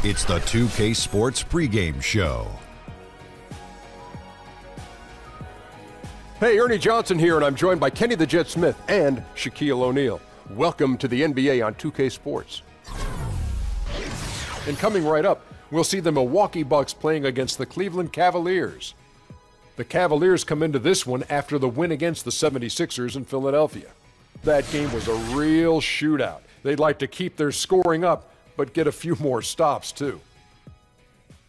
It's the 2K Sports pregame show. Hey, Ernie Johnson here, and I'm joined by Kenny the Jet Smith and Shaquille O'Neal. Welcome to the NBA on 2K Sports. And coming right up, we'll see the Milwaukee Bucks playing against the Cleveland Cavaliers. The Cavaliers come into this one after the win against the 76ers in Philadelphia. That game was a real shootout. They'd like to keep their scoring up, but get a few more stops, too.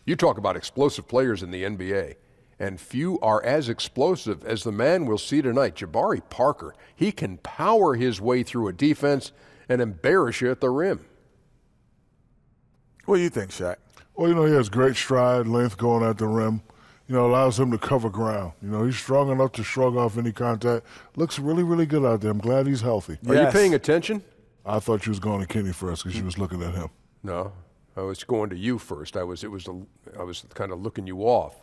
You talk about explosive players in the NBA, and few are as explosive as the man we'll see tonight, Jabari Parker. He can power his way through a defense and embarrass you at the rim. What do you think, Shaq? Well, he has great stride, length going at the rim. Allows him to cover ground. He's strong enough to shrug off any contact. Looks really, really good out there. I'm glad he's healthy. Are you paying attention? I thought you was going to Kenny first because you was looking at him. No, I was going to you first. I was kind of looking you off,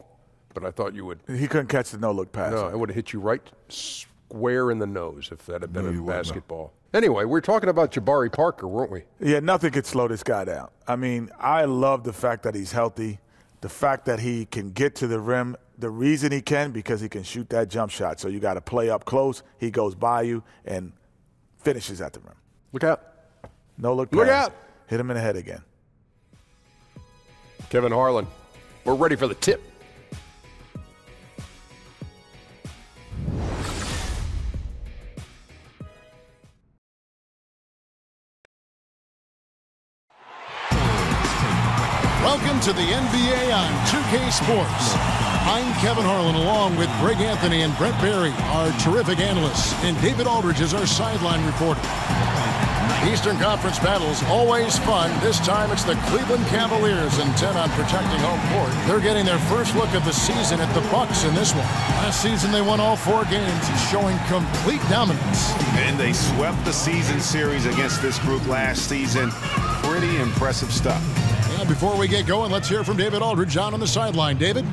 but I thought you would. He couldn't catch the no-look pass. No, I would have hit you right square in the nose if that had been a basketball. Anyway, we're talking about Jabari Parker, weren't we? Yeah, nothing could slow this guy down. I mean, I love the fact that he's healthy, the fact that he can get to the rim. The reason he can, because he can shoot that jump shot. So you got to play up close. He goes by you and finishes at the rim. Look out. No-look pass. Look out. Hit him in the head again. Kevin Harlan, we're ready for the tip. Welcome to the NBA on 2K Sports. I'm Kevin Harlan, along with Greg Anthony and Brett Barry, our terrific analysts, and David Aldridge is our sideline reporter. Eastern Conference battles, always fun. This time it's the Cleveland Cavaliers intent on protecting home court. They're getting their first look of the season at the Bucks in this one. Last season they won all 4 games, showing complete dominance. And they swept the season series against this group last season. Pretty impressive stuff. Yeah, before we get going, let's hear from David Aldridge on the sideline. David?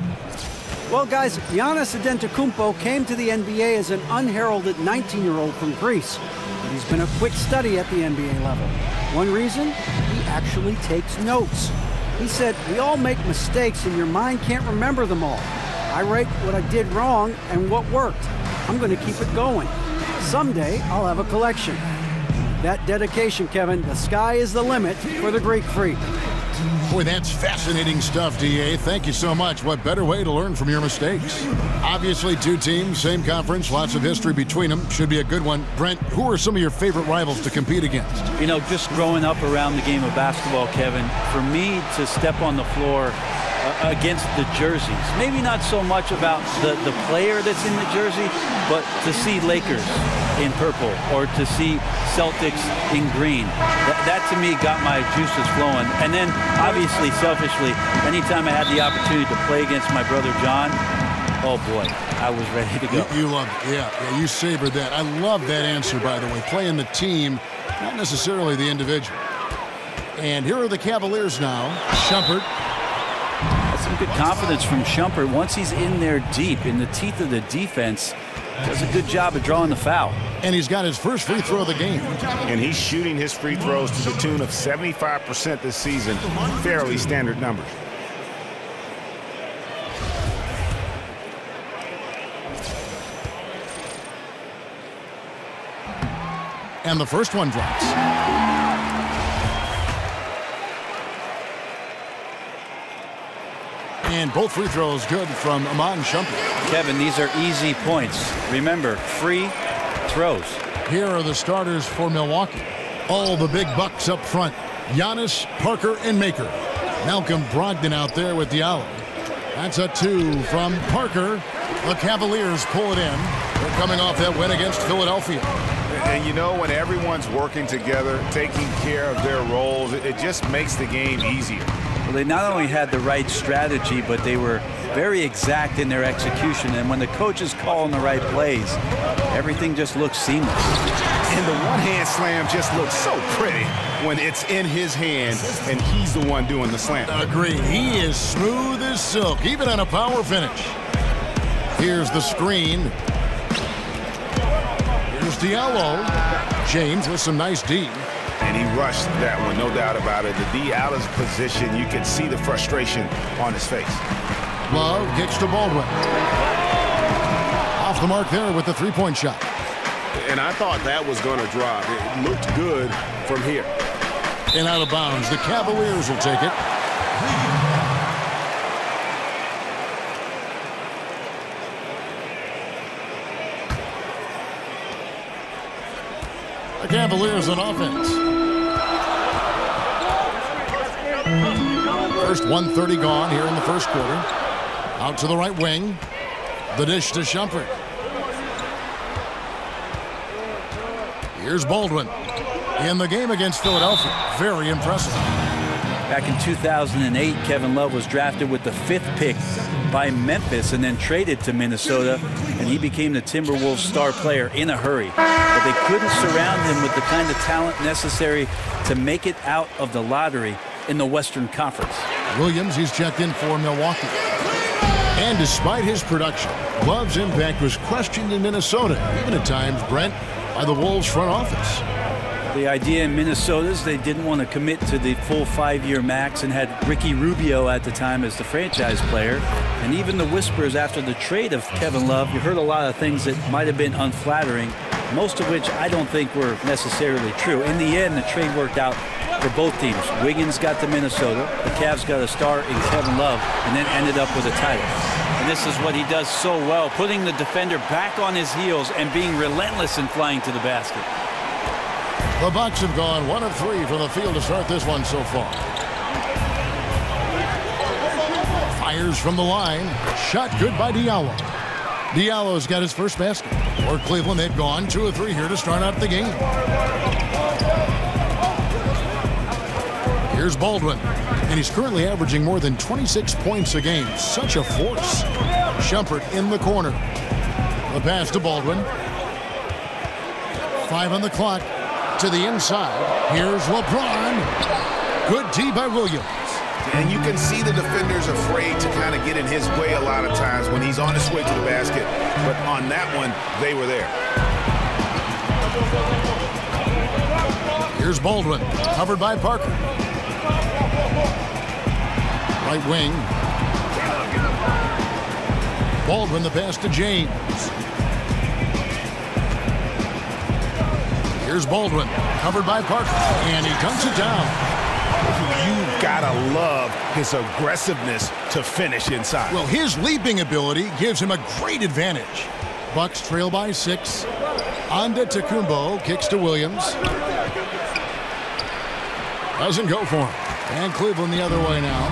Well, guys, Giannis Antetokounmpo came to the NBA as an unheralded 19-year-old from Greece. But he's been a quick study at the NBA level. One reason? He actually takes notes. He said, we all make mistakes and your mind can't remember them all. I write what I did wrong and what worked. I'm going to keep it going. Someday, I'll have a collection. That dedication, Kevin, the sky is the limit for the Greek freak. Boy, that's fascinating stuff, D.A. Thank you so much. What better way to learn from your mistakes? Obviously, 2 teams, same conference, lots of history between them. Should be a good one. Brent, who are some of your favorite rivals to compete against? Just growing up around the game of basketball, Kevin, for me to step on the floor against the jerseys, maybe not so much about the player that's in the jersey, but to see Lakers in purple or to see Celtics in green. That to me got my juices flowing. And then obviously selfishly, anytime I had the opportunity to play against my brother John, oh boy, I was ready to go. You loved it. Yeah, you savored that. I love that answer, by the way. Playing the team, not necessarily the individual. And here are the Cavaliers now. Shumpert. That's some good confidence from Shumpert. Once he's in there deep, in the teeth of the defense, does a good job of drawing the foul. And he's got his first free throw of the game. And he's shooting his free throws to the tune of 75% this season. Fairly standard numbers. And the first one drops. And both free throws good from Iman Shumpert. Kevin, these are easy points. Remember, free throws. Here are the starters for Milwaukee. All the big bucks up front. Giannis, Parker, and Maker. Malcolm Brogdon out there with Diallo. That's a 2 from Parker. The Cavaliers pull it in. They're coming off that win against Philadelphia. And when everyone's working together, taking care of their roles, it just makes the game easier. Well, they not only had the right strategy, but they were very exact in their execution. And when the coaches call in the right plays, everything just looks seamless. And the one-hand slam just looks so pretty when it's in his hand and he's the one doing the slam. Agreed. He is smooth as silk, even on a power finish. Here's the screen. Here's Diallo. James with some nice D. And And he rushed that one, no doubt about it. The D out of position, you could see the frustration on his face. Love kicks to Baldwin. Off the mark there with the three-point shot. And I thought that was going to drop. It looked good from here. And out of bounds. The Cavaliers will take it. The Cavaliers on offense. First 1:30 gone here in the first quarter. Out to the right wing. The dish to Shumpert. Here's Baldwin. In the game against Philadelphia. Very impressive. Back in 2008, Kevin Love was drafted with the 5th pick by Memphis and then traded to Minnesota, and he became the Timberwolves star player in a hurry. But they couldn't surround him with the kind of talent necessary to make it out of the lottery in the Western Conference. Williams, he's checked in for Milwaukee. And despite his production, Love's impact was questioned in Minnesota, even at times, Brent, by the Wolves front office. The idea in Minnesota is they didn't want to commit to the full 5-year max and had Ricky Rubio at the time as the franchise player. And even the whispers after the trade of Kevin Love, you heard a lot of things that might have been unflattering, most of which I don't think were necessarily true. In the end, the trade worked out for both teams. Wiggins got to Minnesota, the Cavs got a star in Kevin Love, and then ended up with a title. And this is what he does so well, putting the defender back on his heels and being relentless in flying to the basket. The Bucks have gone 1 of 3 from the field to start this one so far. Fires from the line. Shot good by Diallo. Diallo's got his first basket. For Cleveland, they've gone 2 of 3 here to start out the game. Here's Baldwin. And he's currently averaging more than 26 points a game. Such a force. Shumpert in the corner. The pass to Baldwin. 5 on the clock. To the inside. Here's LeBron. Good D by Williams. And you can see the defenders afraid to kind of get in his way a lot of times when he's on his way to the basket. But on that one, they were there. Here's Baldwin. Covered by Parker. Right wing. Baldwin the pass to James. Here's Baldwin, covered by Parker, and he dunks it down. You've got to love his aggressiveness to finish inside. Well, his leaping ability gives him a great advantage. Bucks trail by 6. Antetokounmpo kicks to Williams. Doesn't go for him. And Cleveland the other way now.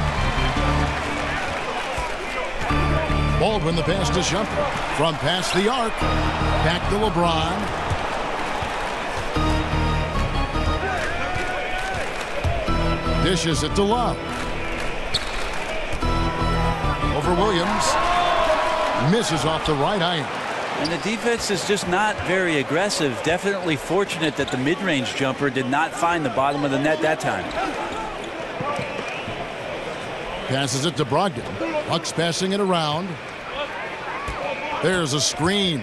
Baldwin the pass to Shumpert. From past the arc. Back to LeBron. Dishes it to Love. Over Williams. Misses off the right iron. And the defense is just not very aggressive. Definitely fortunate that the mid-range jumper did not find the bottom of the net that time. Passes it to Brogdon. Bucks passing it around. There's a screen.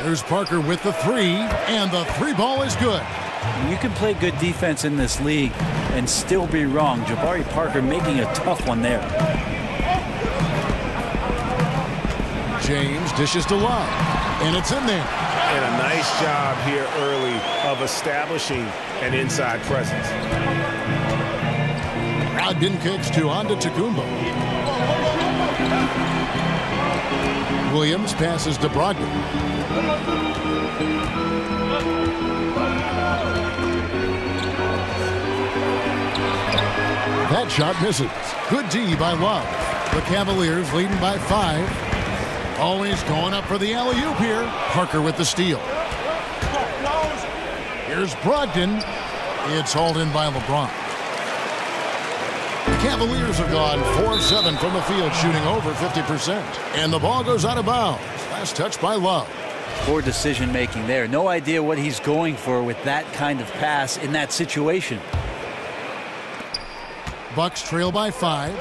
There's Parker with the 3, and the 3 ball is good. You can play good defense in this league and still be wrong. Jabari Parker making a tough one there. James dishes to Love, and it's in there. And a nice job here early of establishing an inside presence. Brogdon kicks to Antetokounmpo. Williams passes to Brogdon. That shot misses. Good D by Love. The Cavaliers leading by 5. Always going up for the alley-oop here. Parker with the steal. Here's Brogdon. It's hauled in by LeBron. The Cavaliers have gone 4 of 7 from the field, shooting over 50%. And the ball goes out of bounds. Last touch by Love. Poor decision making there. No idea what he's going for with that kind of pass in that situation. Bucks trail by 5.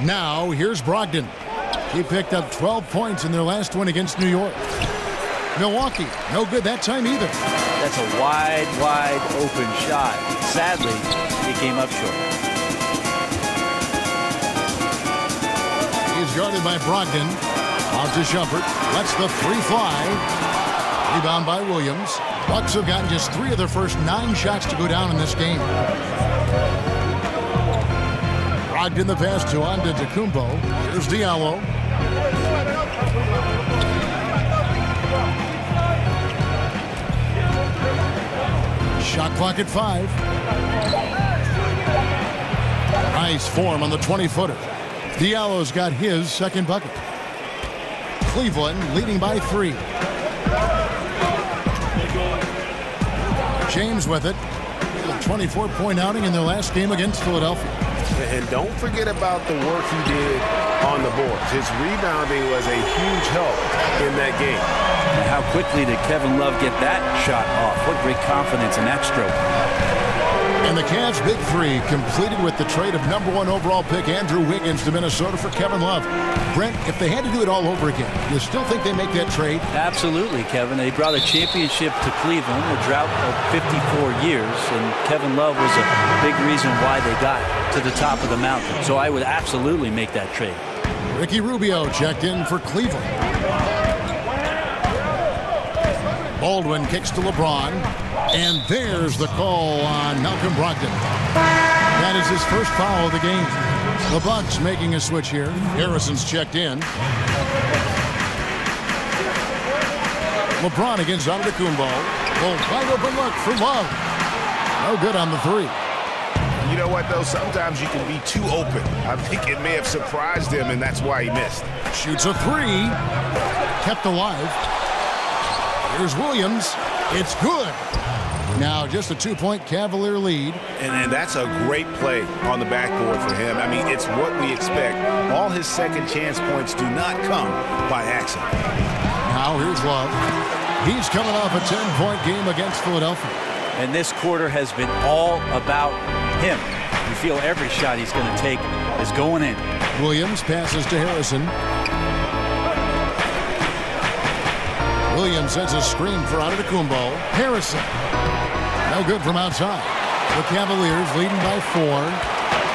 Now here's Brogdon. He picked up 12 points in their last win against New York. Milwaukee, no good that time either. That's a wide open shot. Sadly, he came up short. He's guarded by Brogdon. Out to Shumpert. Lets the three fly. Rebound by Williams. Bucks have gotten just 3 of their first 9 shots to go down in this game. Brogdon the pass to Antetokounmpo. Here's Diallo. Shot clock at 5. Nice form on the 20-footer. Diallo's got his second bucket. Cleveland leading by 3. James with it. A 24-point outing in their last game against Philadelphia. And don't forget about the work he did on the boards. His rebounding was a huge help in that game. And how quickly did Kevin Love get that shot off? What great confidence in that stroke. And the Cavs' big 3 completed with the trade of #1 overall pick Andrew Wiggins to Minnesota for Kevin Love. Brent, if they had to do it all over again, you still think they make that trade? Absolutely, Kevin. They brought a championship to Cleveland, a drought of 54 years, and Kevin Love was a big reason why they got to the top of the mountain. So I would absolutely make that trade. Ricky Rubio checked in for Cleveland. Baldwin kicks to LeBron. And there's the call on Malcolm Brogdon. That is his first foul of the game. The Bucks making a switch here. Harrison's checked in. LeBron against Antetokounmpo. Oh, wide open look for Love. No good on the 3. You know what, though? Sometimes you can be too open. I think it may have surprised him, and that's why he missed. Shoots a 3. Kept alive. Here's Williams. It's good. Now just a 2-point Cavalier lead. And that's a great play on the backboard for him. I mean, it's what we expect. All his second chance points do not come by accident. Now here's Love. He's coming off a 10-point game against Philadelphia. And this quarter has been all about him. You feel every shot he's going to take is going in. Williams passes to Harrison. Williams sends a screen for Antetokounmpo. Harrison. No good from outside. The Cavaliers leading by 4.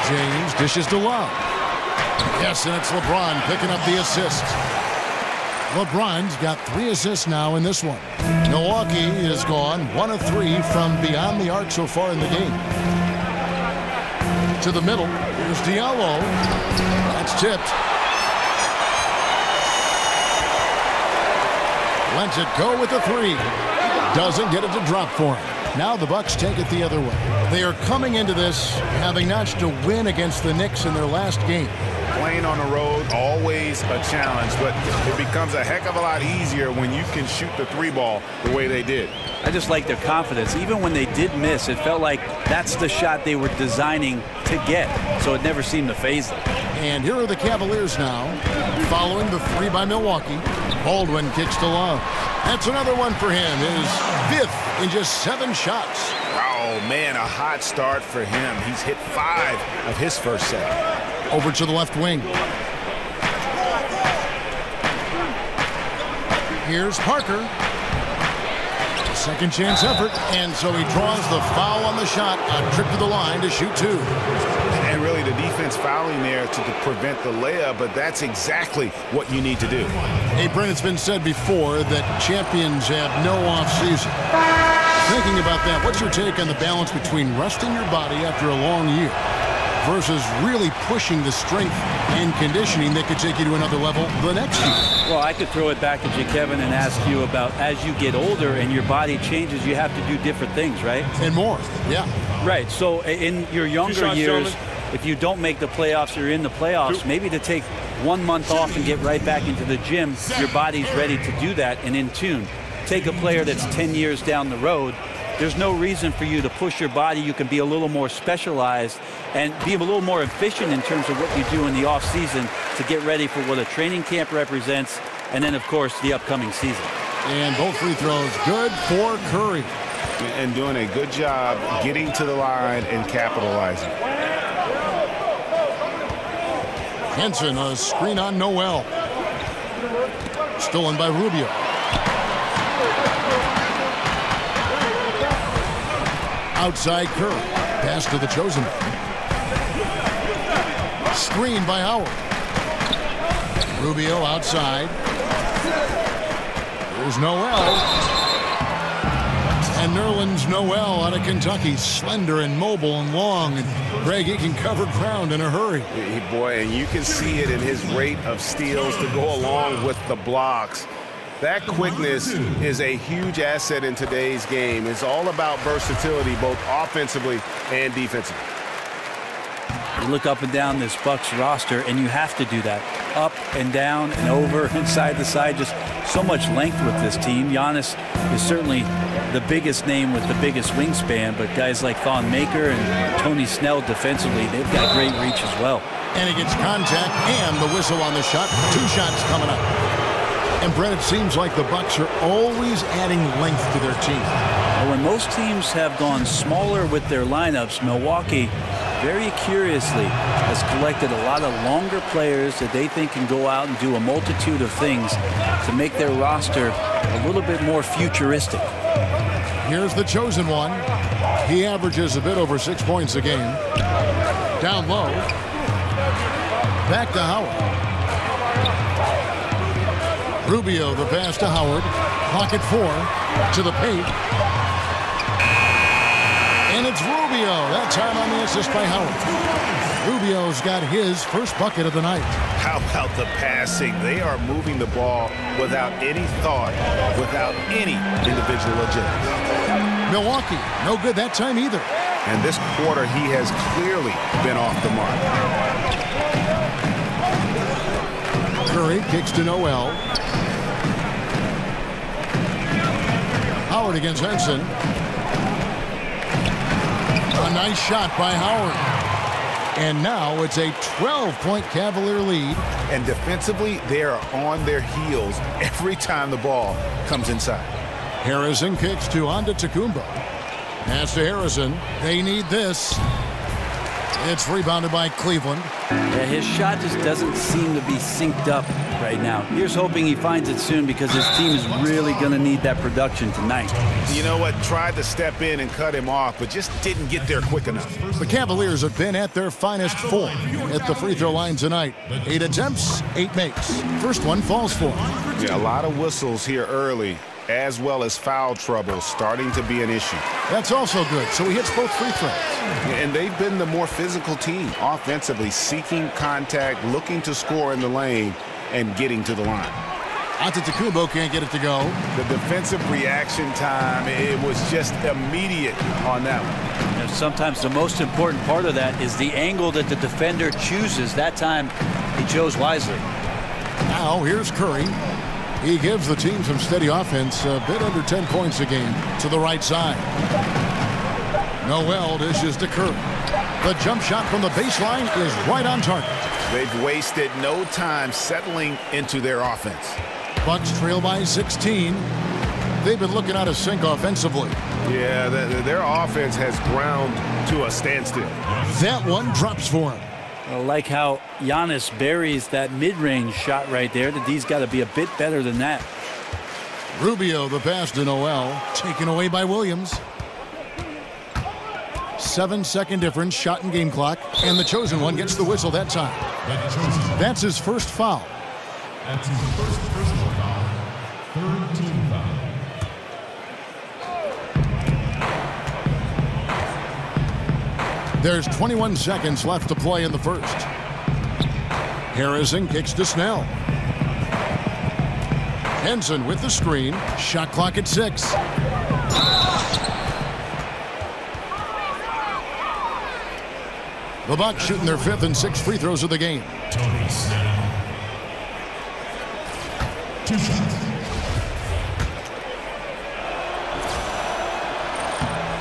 James dishes to Love. Yes, and it's LeBron picking up the assist. LeBron's got 3 assists now in this one. Milwaukee is gone 1 of 3 from beyond the arc so far in the game. To the middle. Here's Diallo. That's tipped. Lets it go with a 3. Doesn't get it to drop for him. Now the Bucks take it the other way. They are coming into this having notched a win against the Knicks in their last game. Playing on the road, always a challenge, but it becomes a heck of a lot easier when you can shoot the 3 ball the way they did. I just like their confidence. Even when they did miss, it felt like that's the shot they were designing to get, so it never seemed to faze them. And here are the Cavaliers now, following the 3 by Milwaukee. Baldwin kicks to Love. That's another one for him, his 5th in just 7 shots. Oh, man, a hot start for him. He's hit 5 of his first set. Over to the left wing. Here's Parker. Second chance effort, and so he draws the foul on the shot. A trip to the line to shoot 2. And really the defense fouling there to prevent the layup, but that's exactly what you need to do. Hey, Brent, it's been said before that champions have no offseason. Thinking about that, what's your take on the balance between resting your body after a long year versus really pushing the strength and conditioning that could take you to another level the next year? Well, I could throw it back at you, Kevin, and ask you about as you get older and your body changes, you have to do different things, right? And more, yeah. Right, so in your younger years, if you don't make the playoffs or you're in the playoffs, maybe to take 1 month off and get right back into the gym, your body's ready to do that and in tune. Take a player that's 10 years down the road, there's no reason for you to push your body. You can be a little more specialized and be a little more efficient in terms of what you do in the off season to get ready for what a training camp represents and then, of course, the upcoming season. And both free throws good for Curry. And doing a good job getting to the line and capitalizing. Henson, a screen on Noel. Stolen by Rubio. Outside Curry. Pass to the chosen one. Screen by Howard. Rubio outside. There's Noel. And Nerlens Noel out of Kentucky, slender and mobile and long. And Greg, he can cover ground in a hurry. Boy, and you can see it in his rate of steals to go along with the blocks. That quickness is a huge asset in today's game. It's all about versatility, both offensively and defensively. You look up and down this Bucks roster, and you have to do that. Up and down and over and side to side. Just so much length with this team. Giannis is certainly the biggest name with the biggest wingspan, but guys like Thon Maker and Tony Snell defensively, they've got great reach as well. And he gets contact and the whistle on the shot. 2 shots coming up. And Brett, it seems like the Bucks are always adding length to their team. Well, when most teams have gone smaller with their lineups, Milwaukee very curiously has collected a lot of longer players that they think can go out and do a multitude of things to make their roster a little bit more futuristic. Here's the chosen one. He averages a bit over 6 points a game. Down low. Back to Howard. Rubio, the pass to Howard. Pocket 4 to the paint. And it's Rubio. That time on the assist by Howard. Rubio's got his first bucket of the night. How about the passing? They are moving the ball without any thought, without any individual agenda. Milwaukee, no good that time either. And this quarter, he has clearly been off the mark. Curry kicks to Noel. Howard against Henson. A nice shot by Howard. And now it's a 12-point Cavalier lead. And defensively, they are on their heels every time the ball comes inside. Harrison kicks to Antetokounmpo. Pass to Harrison. They need this. It's rebounded by Cleveland. Yeah, his shot just doesn't seem to be synced up right now. Here's hoping he finds it soon because his team is really going to need that production tonight. You know what? Tried to step in and cut him off, but just didn't get there quick enough. The Cavaliers have been at their finest form at the free throw line tonight. 8 attempts, 8 makes. First one falls for him. Yeah, a lot of whistles here early, as well as foul trouble starting to be an issue. That's also good, so he hits both free throws. And they've been the more physical team offensively, seeking contact, looking to score in the lane, and getting to the line. Antetokounmpo can't get it to go. The defensive reaction time, it was just immediate on that one. And sometimes the most important part of that is the angle that the defender chooses. That time, he chose wisely. Now, here's Curry. He gives the team some steady offense, a bit under 10 points a game, to the right side. Noel dishes to Curry. The jump shot from the baseline is right on target. They've wasted no time settling into their offense. Bucks trail by 16. They've been looking out of sync offensively. Yeah, their offense has ground to a standstill. That one drops for him. I like how Giannis buries that mid-range shot right there. The D's got to be a bit better than that. Rubio, the pass to Noel, taken away by Williams. 7-second difference, shot and game clock, and the chosen one gets the whistle that time. That's his first foul. That's his first personal foul. Third team foul. There's 21 seconds left to play in the first. Harrison kicks to Snell. Henson with the screen. Shot clock at 6. The Bucks shooting their 5th and 6th free throws of the game. Tony Snell. 2 shots.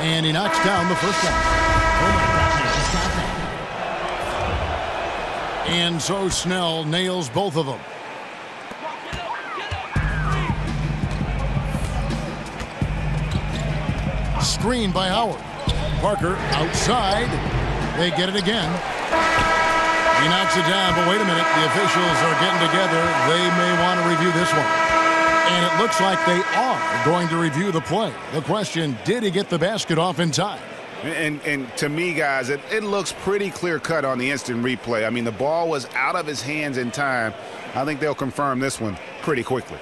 And he knocks down the first one. And so Snell nails both of them. Screen by Howard. Parker outside. They get it again. He knocks it down, but wait a minute. The officials are getting together. They may want to review this one. And it looks like they are going to review the play. The question, did he get the basket off in time? And to me, guys, it looks pretty clear-cut on the instant replay. I mean, the ball was out of his hands in time. I think they'll confirm this one pretty quickly.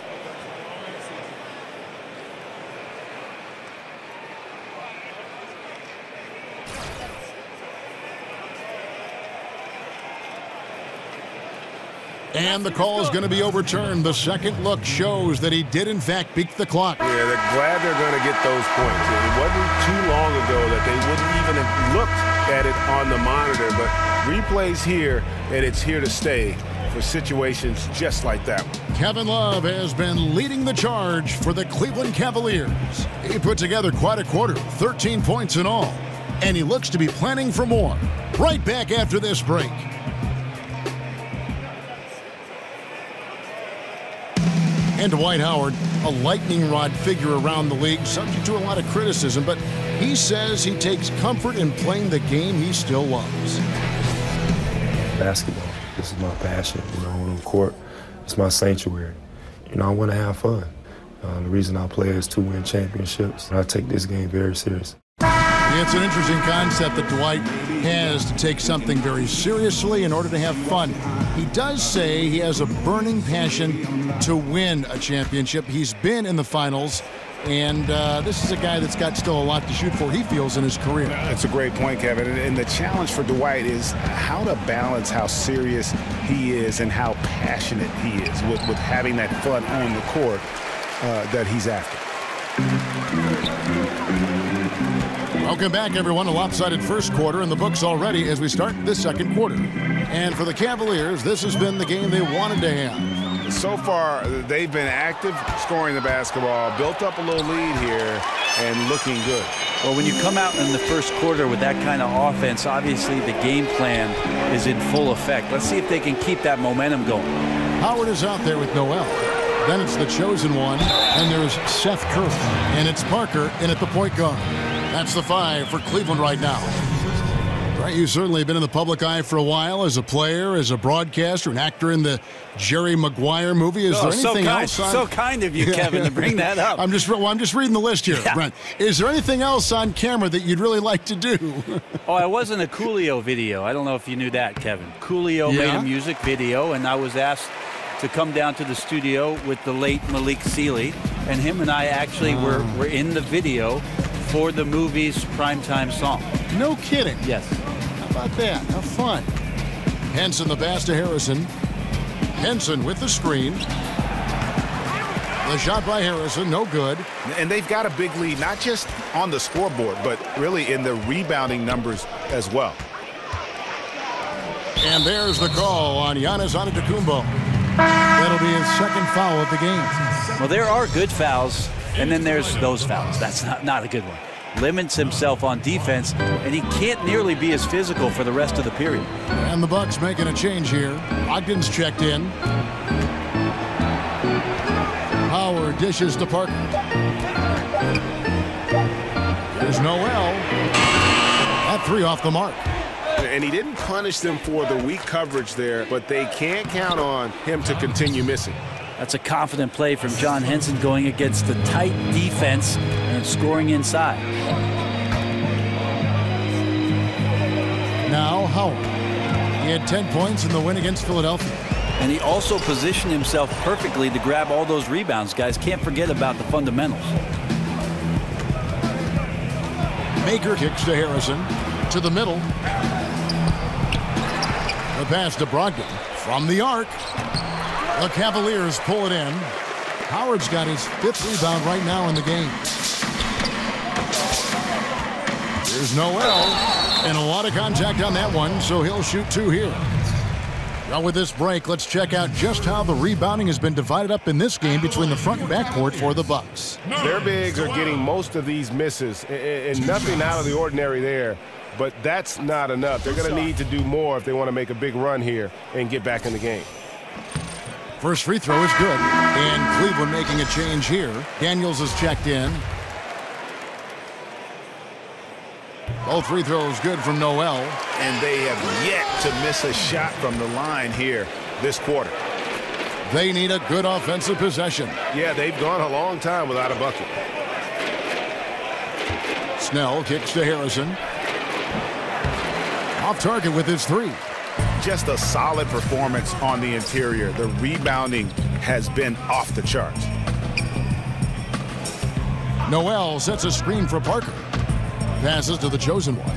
And the call is going to be overturned. The second look shows that he did, in fact, beat the clock. Yeah, they're glad they're going to get those points. It wasn't too long ago that they wouldn't even have looked at it on the monitor, but replays here, and it's here to stay for situations just like that one. Kevin Love has been leading the charge for the Cleveland Cavaliers. He put together quite a quarter, 13 points in all, and he looks to be planning for more. Right back after this break. And Dwight Howard, a lightning rod figure around the league, subject to a lot of criticism, but he says he takes comfort in playing the game he still loves. Basketball, this is my passion. On the court, it's my sanctuary. I want to have fun. The reason I play is to win championships. I take this game very serious. It's an interesting concept that Dwight has to take something very seriously in order to have fun. He does say he has a burning passion to win a championship. He's been in the finals, and this is a guy that's got still a lot to shoot for, he feels, in his career. That's a great point, Kevin. And the challenge for Dwight is how to balance how serious he is and how passionate he is with having that fun on the court that he's after. Welcome back, everyone. A lopsided first quarter in the books already as we start this second quarter. And for the Cavaliers, this has been the game they wanted to have. So far, they've been active, scoring the basketball, built up a little lead here, and looking good. Well, when you come out in the first quarter with that kind of offense, obviously the game plan is in full effect. Let's see if they can keep that momentum going. Howard is out there with Noel. Then it's the chosen one, and there's Seth Curry. And it's Parker in at the point guard. That's the 5 for Cleveland right now. Right, you've certainly been in the public eye for a while as a player, as a broadcaster, an actor in the Jerry Maguire movie. Is there anything else? So kind of you, Kevin, to bring that up. I'm just reading the list here, Brent. Is there anything else on camera that you'd really like to do? I was in a Coolio video. I don't know if you knew that, Kevin. Coolio made a music video, and I was asked to come down to the studio with the late Malik Sealy, and him and I actually were in the video for the movie's primetime song. No kidding. Yes. How about that? How fun. Henson the pass to Harrison. Henson with the screen. The shot by Harrison, no good. And they've got a big lead, not just on the scoreboard, but really in the rebounding numbers as well. And there's the call on Giannis Antetokounmpo. That'll be his second foul of the game. Well, there are good fouls, and then there's those fouls. That's not a good one. Limits himself on defense, and he can't nearly be as physical for the rest of the period. And the Bucks making a change here. Ogden's checked in. Howard dishes to Parker. There's Noel. That 3 off the mark. And he didn't punish them for the weak coverage there, but they can't count on him to continue missing. That's a confident play from John Henson going against the tight defense and scoring inside. Now Howard. He had 10 points in the win against Philadelphia. And he also positioned himself perfectly to grab all those rebounds. Guys, can't forget about the fundamentals. Maker kicks to Harrison. To the middle. The pass to Brogdon from the arc. The Cavaliers pull it in. Howard's got his 5th rebound right now in the game. There's Noel. And a lot of contact on that one, so he'll shoot 2 here. Now with this break, let's check out just how the rebounding has been divided up in this game between the front and backcourt for the Bucks. Their bigs are getting most of these misses, and nothing out of the ordinary there. But that's not enough. They're going to need to do more if they want to make a big run here and get back in the game. First free throw is good. And Cleveland making a change here. Daniels is checked in. Both free throws good from Noel. And they have yet to miss a shot from the line here this quarter. They need a good offensive possession. Yeah, they've gone a long time without a bucket. Snell kicks to Harrison. Off target with his three. Just a solid performance on the interior. The rebounding has been off the charts. Noel sets a screen for Parker. Passes to the chosen one.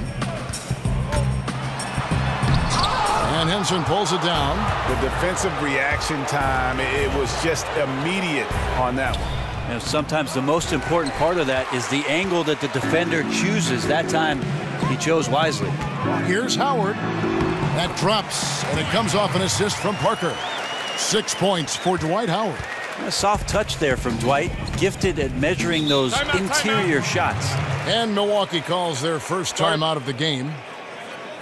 And Henson pulls it down. The defensive reaction time, it was just immediate on that one. You know, sometimes the most important part of that is the angle that the defender chooses. That time, he chose wisely. Here's Howard. That drops, and it comes off an assist from Parker. 6 points for Dwight Howard. A soft touch there from Dwight, gifted at measuring those interior shots. And Milwaukee calls their first time out of the game.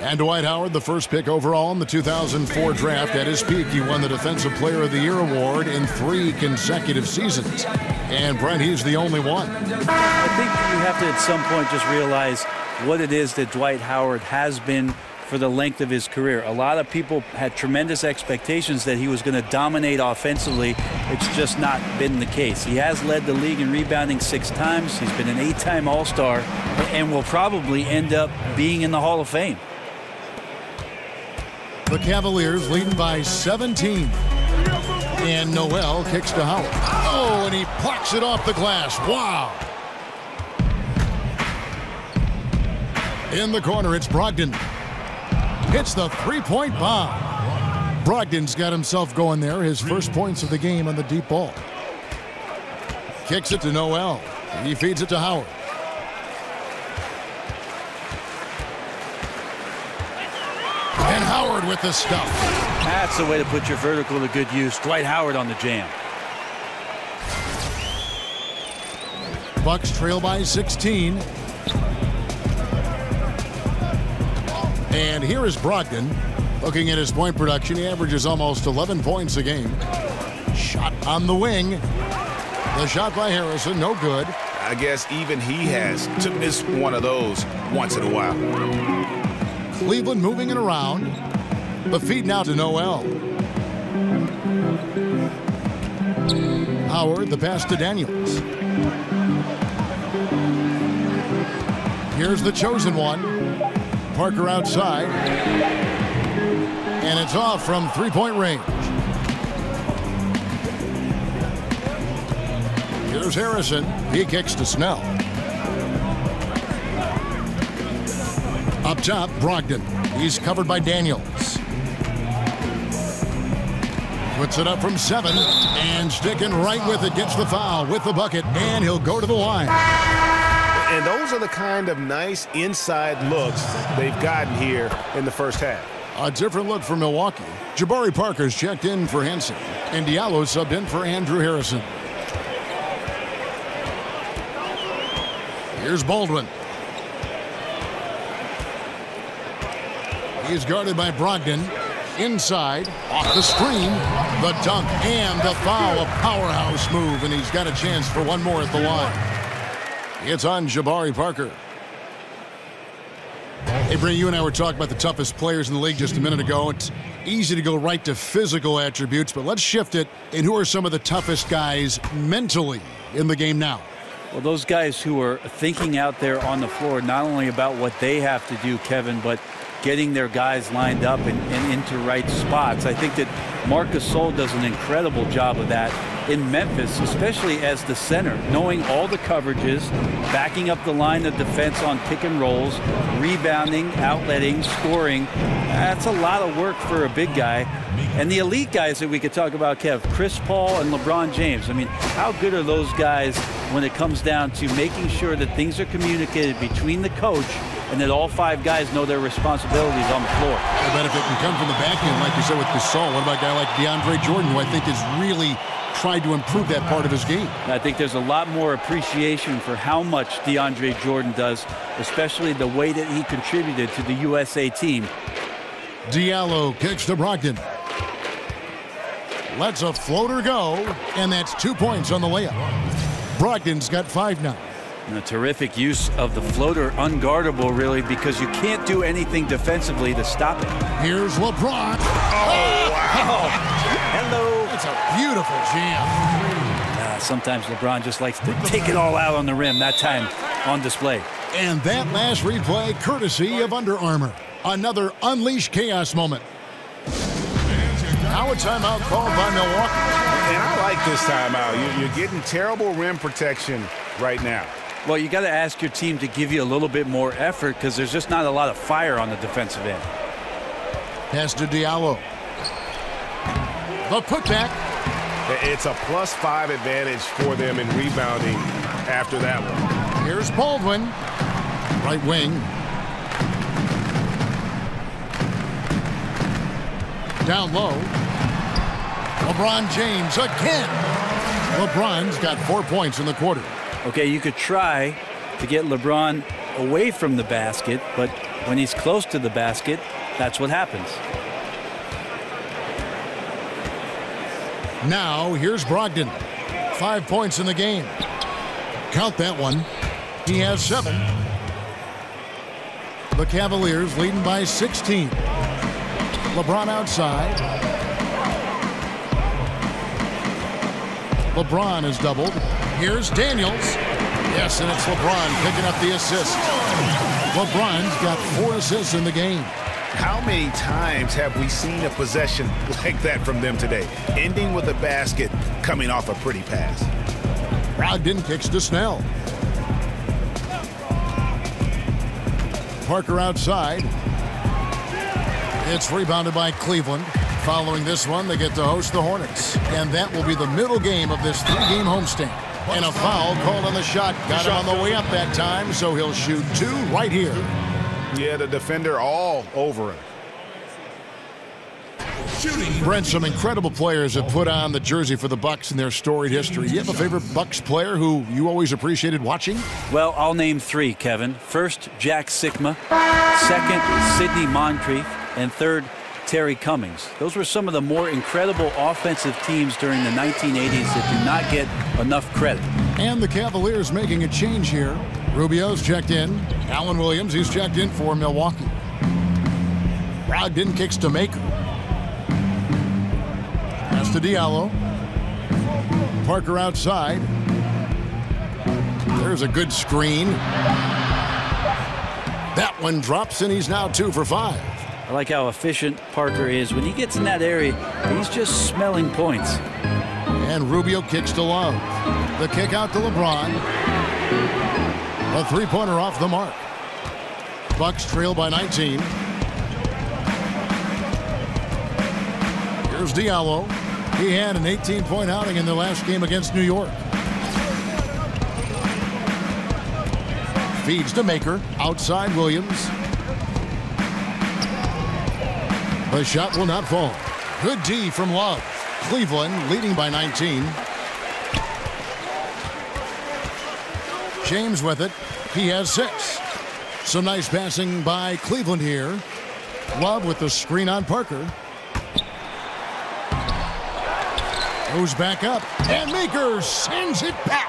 And Dwight Howard, the first pick overall in the 2004 draft. At his peak, he won the Defensive Player of the Year award in 3 consecutive seasons. And Brent, he's the only one. I think you have to at some point just realize what it is that Dwight Howard has been for the length of his career. A lot of people had tremendous expectations that he was going to dominate offensively. It's just not been the case. He has led the league in rebounding 6 times. He's been an 8-time All-Star and will probably end up being in the Hall of Fame. The Cavaliers leading by 17. And Noel kicks to Howard. Oh, and he plucks it off the glass. Wow. In the corner, it's Brogdon. Hits the three-point bomb. Brogdon's got himself going there. His first points of the game on the deep ball. Kicks it to Noel. He feeds it to Howard. And Howard with the stuff. That's the way to put your vertical to good use. Dwight Howard on the jam. Bucks trail by 16. And here is Brogdon. Looking at his point production, he averages almost 11 points a game. Shot on the wing. The shot by Harrison, no good. I guess even he has to miss one of those once in a while. Cleveland moving it around. The feed now to Noel. Howard, the pass to Daniels. Here's the chosen one. Parker outside. And it's off from three-point range. Here's Harrison. He kicks to Snell. Up top, Brogdon. He's covered by Daniels. Puts it up from 7. And sticking right with it. Gets the foul with the bucket. And he'll go to the line. And those are the kind of nice inside looks they've gotten here in the first half. A different look for Milwaukee. Jabari Parker's checked in for Henson. And Diallo subbed in for Andrew Harrison. Here's Baldwin. He's guarded by Brogdon. Inside, off the screen, the dunk and the foul. A powerhouse move, and he's got a chance for one more at the line. It's on Jabari Parker. Hey, Brent, you and I were talking about the toughest players in the league just a minute ago. It's easy to go right to physical attributes, but let's shift it. And who are some of the toughest guys mentally in the game now? Well, those guys who are thinking out there on the floor, not only about what they have to do, Kevin, but getting their guys lined up and into right spots. I think that Marc Gasol does an incredible job of that in Memphis, especially as the center, knowing all the coverages, backing up the line of defense on pick and rolls, rebounding, outletting, scoring. That's a lot of work for a big guy. And the elite guys that we could talk about, Kev, Chris Paul and LeBron James. I mean, how good are those guys when it comes down to making sure that things are communicated between the coach and that all 5 guys know their responsibilities on the floor? I bet if it can come from the back end, like you said with Gasol, what about a guy like DeAndre Jordan, who I think has really tried to improve that part of his game? I think there's a lot more appreciation for how much DeAndre Jordan does, especially the way that he contributed to the USA team. Diallo kicks to Brogdon. Lets a floater go, and that's 2 points on the layup. Brogdon's got 5 now. And a terrific use of the floater, unguardable really, because you can't do anything defensively to stop it. Here's LeBron. Oh, wow. Hello. It's a beautiful jam. Sometimes LeBron just likes to take it all out on the rim, that time on display. And that last replay courtesy of Under Armour. Another Unleash Chaos moment. Now a timeout called by Milwaukee. And I like this timeout. You're getting terrible rim protection right now. Well, you got to ask your team to give you a little bit more effort because there's just not a lot of fire on the defensive end. Pass to Diallo. The putback. It's a +5 advantage for them in rebounding after that one. Here's Baldwin. Right wing. Down low. LeBron James again. LeBron's got 4 points in the quarter. Okay, you could try to get LeBron away from the basket, but when he's close to the basket, that's what happens. Now, here's Brogdon. 5 points in the game. Count that one. He has 7. The Cavaliers leading by 16. LeBron outside. LeBron is doubled. Here's Daniels. Yes, and it's LeBron picking up the assist. LeBron's got 4 assists in the game. How many times have we seen a possession like that from them today? Ending with a basket, coming off a pretty pass. Brogdon kicks to Snell. Parker outside. It's rebounded by Cleveland. Following this one, they get to host the Hornets. And that will be the middle game of this 3-game homestand. And a foul called on the shot. Got him on the way up that time, so he'll shoot 2 right here. Yeah, the defender all over him. Brent, some incredible players have put on the jersey for the Bucks in their storied history. Do you have a favorite Bucks player who you always appreciated watching? Well, I'll name 3, Kevin. First, Jack Sikma. Second, Sidney Moncrief. And third, Terry Cummings. Those were some of the more incredible offensive teams during the 1980s that do not get enough credit. And the Cavaliers making a change here. Rubio's checked in. Allen Williams, he's checked in for Milwaukee. Brogdon kicks to Maker. Pass to Diallo. Parker outside. There's a good screen. That one drops, and he's now 2 for 5. I like how efficient Parker is. When he gets in that area, he's just smelling points. And Rubio kicks to Love. The kick out to LeBron. A 3-pointer off the mark. Bucks trail by 19. Here's Diallo. He had an 18-point outing in the last game against New York. Feeds to Maker. Outside Williams. The shot will not fall. Good D from Love. Cleveland leading by 19. James with it. He has 6. Some nice passing by Cleveland here. Love with the screen on Parker. Goes back up. And Maker sends it back.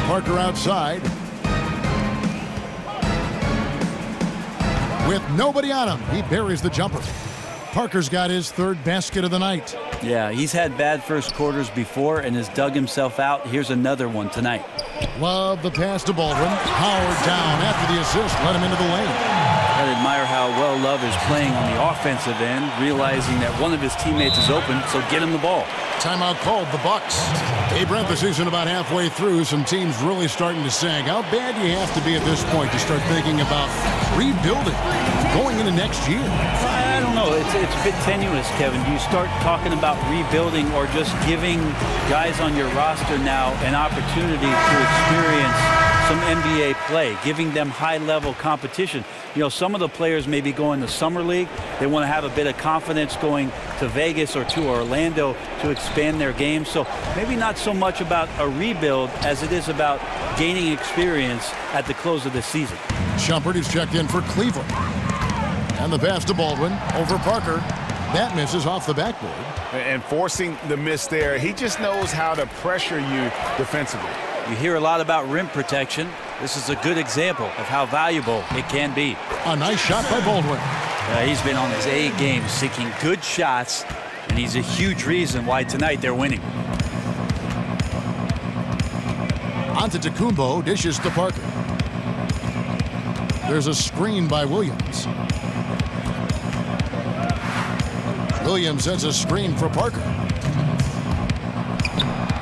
Parker outside. With nobody on him, he buries the jumper. Parker's got his 3rd basket of the night. Yeah, he's had bad first quarters before and has dug himself out. Here's another one tonight. Love the pass to Baldwin. Howard down after the assist. Let him into the lane. I admire how well Love is playing on the offensive end, realizing that one of his teammates is open, so get him the ball. Timeout called, the Bucks. Hey, Brent, the season about halfway through. Some teams really starting to sag. How bad do you have to be at this point to start thinking about rebuilding going into next year? I don't know. It's a bit tenuous, Kevin. Do you start talking about rebuilding or just giving guys on your roster now an opportunity to experience some NBA play, giving them high-level competition? You know, some of the players may be going to Summer League. They want to have a bit of confidence going to Vegas or to Orlando to expand their game. So maybe not so much about a rebuild as it is about gaining experience at the close of the season. Shumpert is checked in for Cleveland. And the pass to Baldwin over Parker. That misses off the backboard. And forcing the miss there, he just knows how to pressure you defensively. You hear a lot about rim protection. This is a good example of how valuable it can be. A nice shot by Baldwin. He's been on his A game, seeking good shots, and he's a huge reason why tonight they're winning. Antetokounmpo dishes to Parker. There's a screen by Williams. Williams sets a screen for Parker.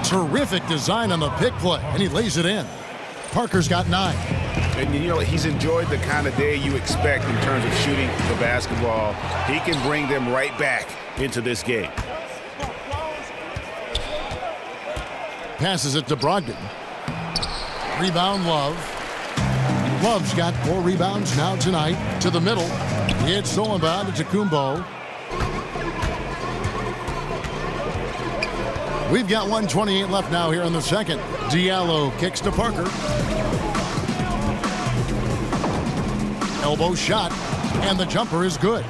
Terrific design on the pick play, and he lays it in. Parker's got 9. And you know, he's enjoyed the kind of day you expect in terms of shooting the basketball. He can bring them right back into this game. Passes it to Brogdon. Rebound, Love. Love's got 4 rebounds now tonight. To the middle. It's stolen by Antetokounmpo. We've got 1:28 left now here in the second. Diallo kicks to Parker. Elbow shot, and the jumper is good.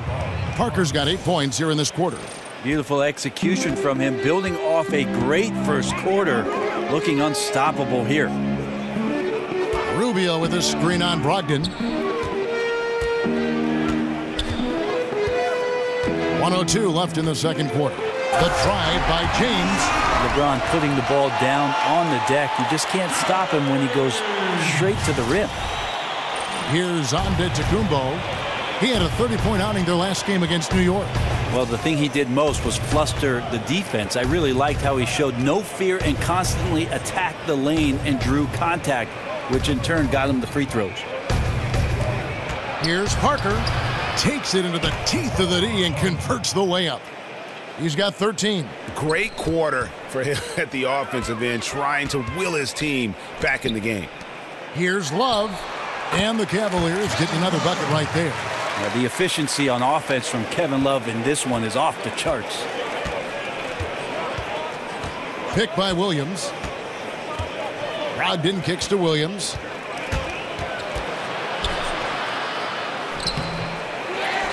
Parker's got 8 points here in this quarter. Beautiful execution from him, building off a great first quarter, looking unstoppable here. Rubio with a screen on Brogdon. 1:02 left in the second quarter. The drive by James. LeBron putting the ball down on the deck. You just can't stop him when he goes straight to the rim. Here's Antetokounmpo. He had a 30-point outing their last game against New York. Well, the thing he did most was fluster the defense. I really liked how he showed no fear and constantly attacked the lane and drew contact, which in turn got him the free throws. Here's Parker. Takes it into the teeth of the D and converts the layup. He's got 13. Great quarter for him at the offensive end, trying to will his team back in the game. Here's Love. And the Cavaliers get another bucket right there. The efficiency on offense from Kevin Love in this one is off the charts. Pick by Williams. Brogdon kicks to Williams.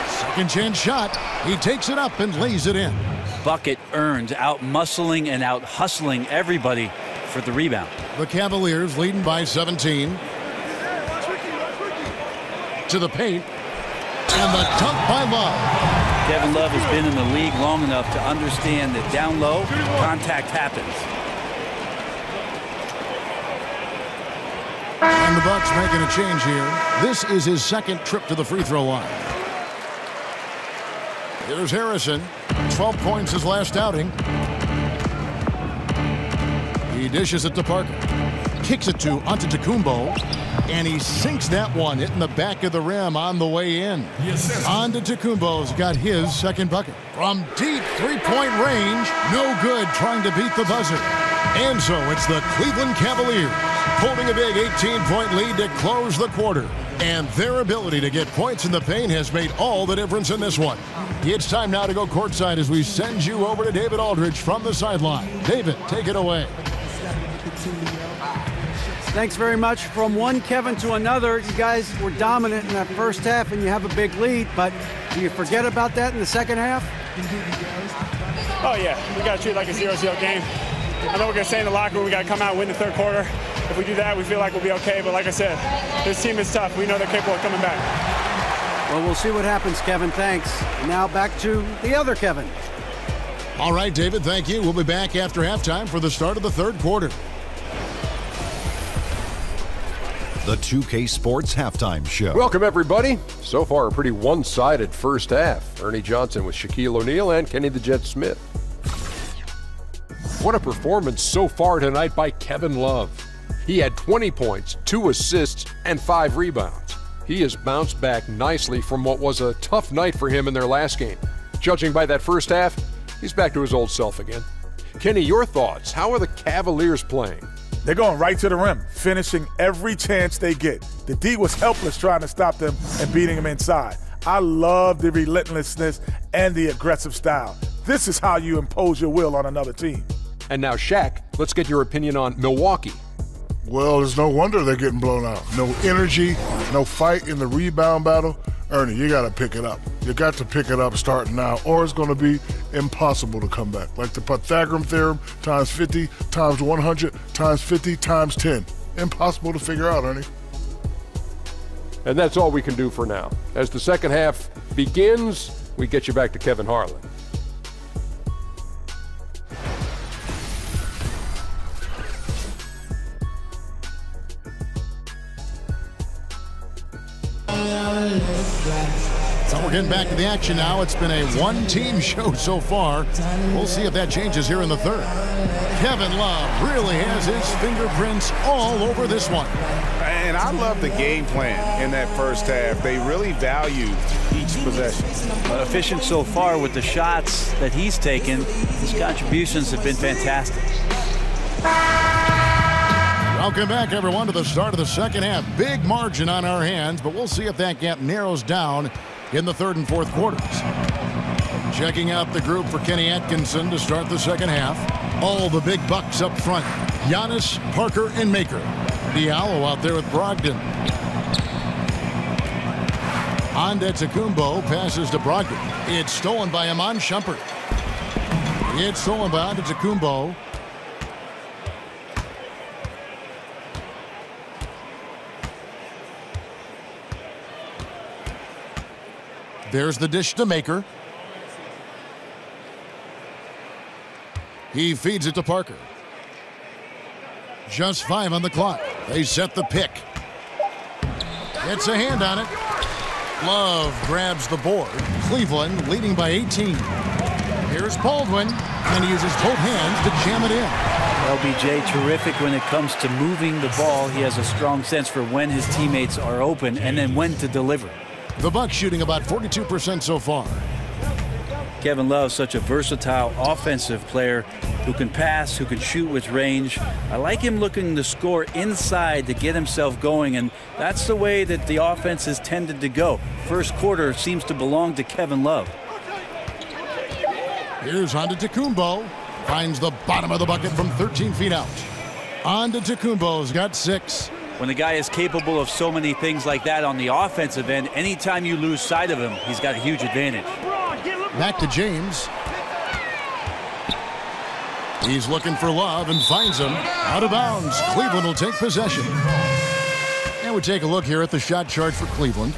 Second chance shot. He takes it up and lays it in. Bucket earned, out-muscling and out-hustling everybody for the rebound. The Cavaliers leading by 17. To the paint. And the dunk by Love. Kevin Love has been in the league long enough to understand that down low, contact happens. And the Bucks making a change here. This is his second trip to the free throw line. Here's Harrison. 12 points his last outing. He dishes it to Parker. Kicks it to Antetokounmpo. And he sinks that one, hitting the back of the rim on the way in. Antetokounmpo's got his second bucket. From deep three-point range, no good, trying to beat the buzzer. And so it's the Cleveland Cavaliers holding a big 18-point lead to close the quarter. And their ability to get points in the paint has made all the difference in this one. It's time now to go courtside as we send you over to David Aldridge from the sideline. David, take it away. Thanks very much. From one Kevin to another, you guys were dominant in that first half and you have a big lead, but do you forget about that in the second half? Oh yeah, we got to treat it like a 0-0 game. I know we're going to stay in the locker room, we got to come out and win the third quarter. If we do that, we feel like we'll be okay, but like I said, this team is tough. We know they're capable of coming back. Well, we'll see what happens, Kevin. Thanks. Now back to the other Kevin. All right, David, thank you. We'll be back after halftime for the start of the third quarter. The 2K Sports Halftime Show. Welcome, everybody. So far, a pretty one-sided first half. Ernie Johnson with Shaquille O'Neal and Kenny the Jet Smith. What a performance so far tonight by Kevin Love. He had 20 points, 2 assists, and 5 rebounds. He has bounced back nicely from what was a tough night for him in their last game. Judging by that first half, he's back to his old self again. Kenny, your thoughts? How are the Cavaliers playing? They're going right to the rim, finishing every chance they get. The D was helpless trying to stop them and beating them inside. I love the relentlessness and the aggressive style. This is how you impose your will on another team. And now, Shaq, let's get your opinion on Milwaukee. Well, it's no wonder they're getting blown out. No energy, no fight in the rebound battle. Ernie, you got to pick it up. You got to pick it up starting now, or it's going to be impossible to come back. Like the Pythagorean theorem, times 50, times 100, times 50, times 10. Impossible to figure out, Ernie. And that's all we can do for now. As the second half begins, we get you back to Kevin Harlan. So we're getting back to the action now. It's been a one-team show so far. We'll see if that changes here in the third. Kevin Love really has his fingerprints all over this one. And I love the game plan in that first half. They really value each possession. Efficient so far with the shots that he's taken. His contributions have been fantastic. Welcome back, everyone, to the start of the second half. Big margin on our hands, but we'll see if that gap narrows down in the third and fourth quarters. Checking out the group for Kenny Atkinson to start the second half. All the big bucks up front. Giannis, Parker, and Maker. Diallo out there with Brogdon. Antetokounmpo passes to Brogdon. It's stolen by Iman Shumpert. It's stolen by Antetokounmpo. There's the dish to Maker. He feeds it to Parker. Just 5 on the clock. They set the pick. Gets a hand on it. Love grabs the board. Cleveland leading by 18. Here's Baldwin, and he uses both hands to jam it in. LBJ terrific when it comes to moving the ball. He has a strong sense for when his teammates are open and then when to deliver. The Bucks shooting about 42% so far. Kevin Love, such a versatile offensive player who can pass, who can shoot with range. I like him looking to score inside to get himself going, and that's the way that the offense has tended to go. First quarter seems to belong to Kevin Love. Here's Antetokounmpo. Finds the bottom of the bucket from 13 feet out. Antetokounmpo's got 6. When a guy is capable of so many things like that on the offensive end, anytime you lose sight of him, he's got a huge advantage. Back to James. He's looking for Love and finds him. Out of bounds. Cleveland will take possession. And we take a look here at the shot chart for Cleveland.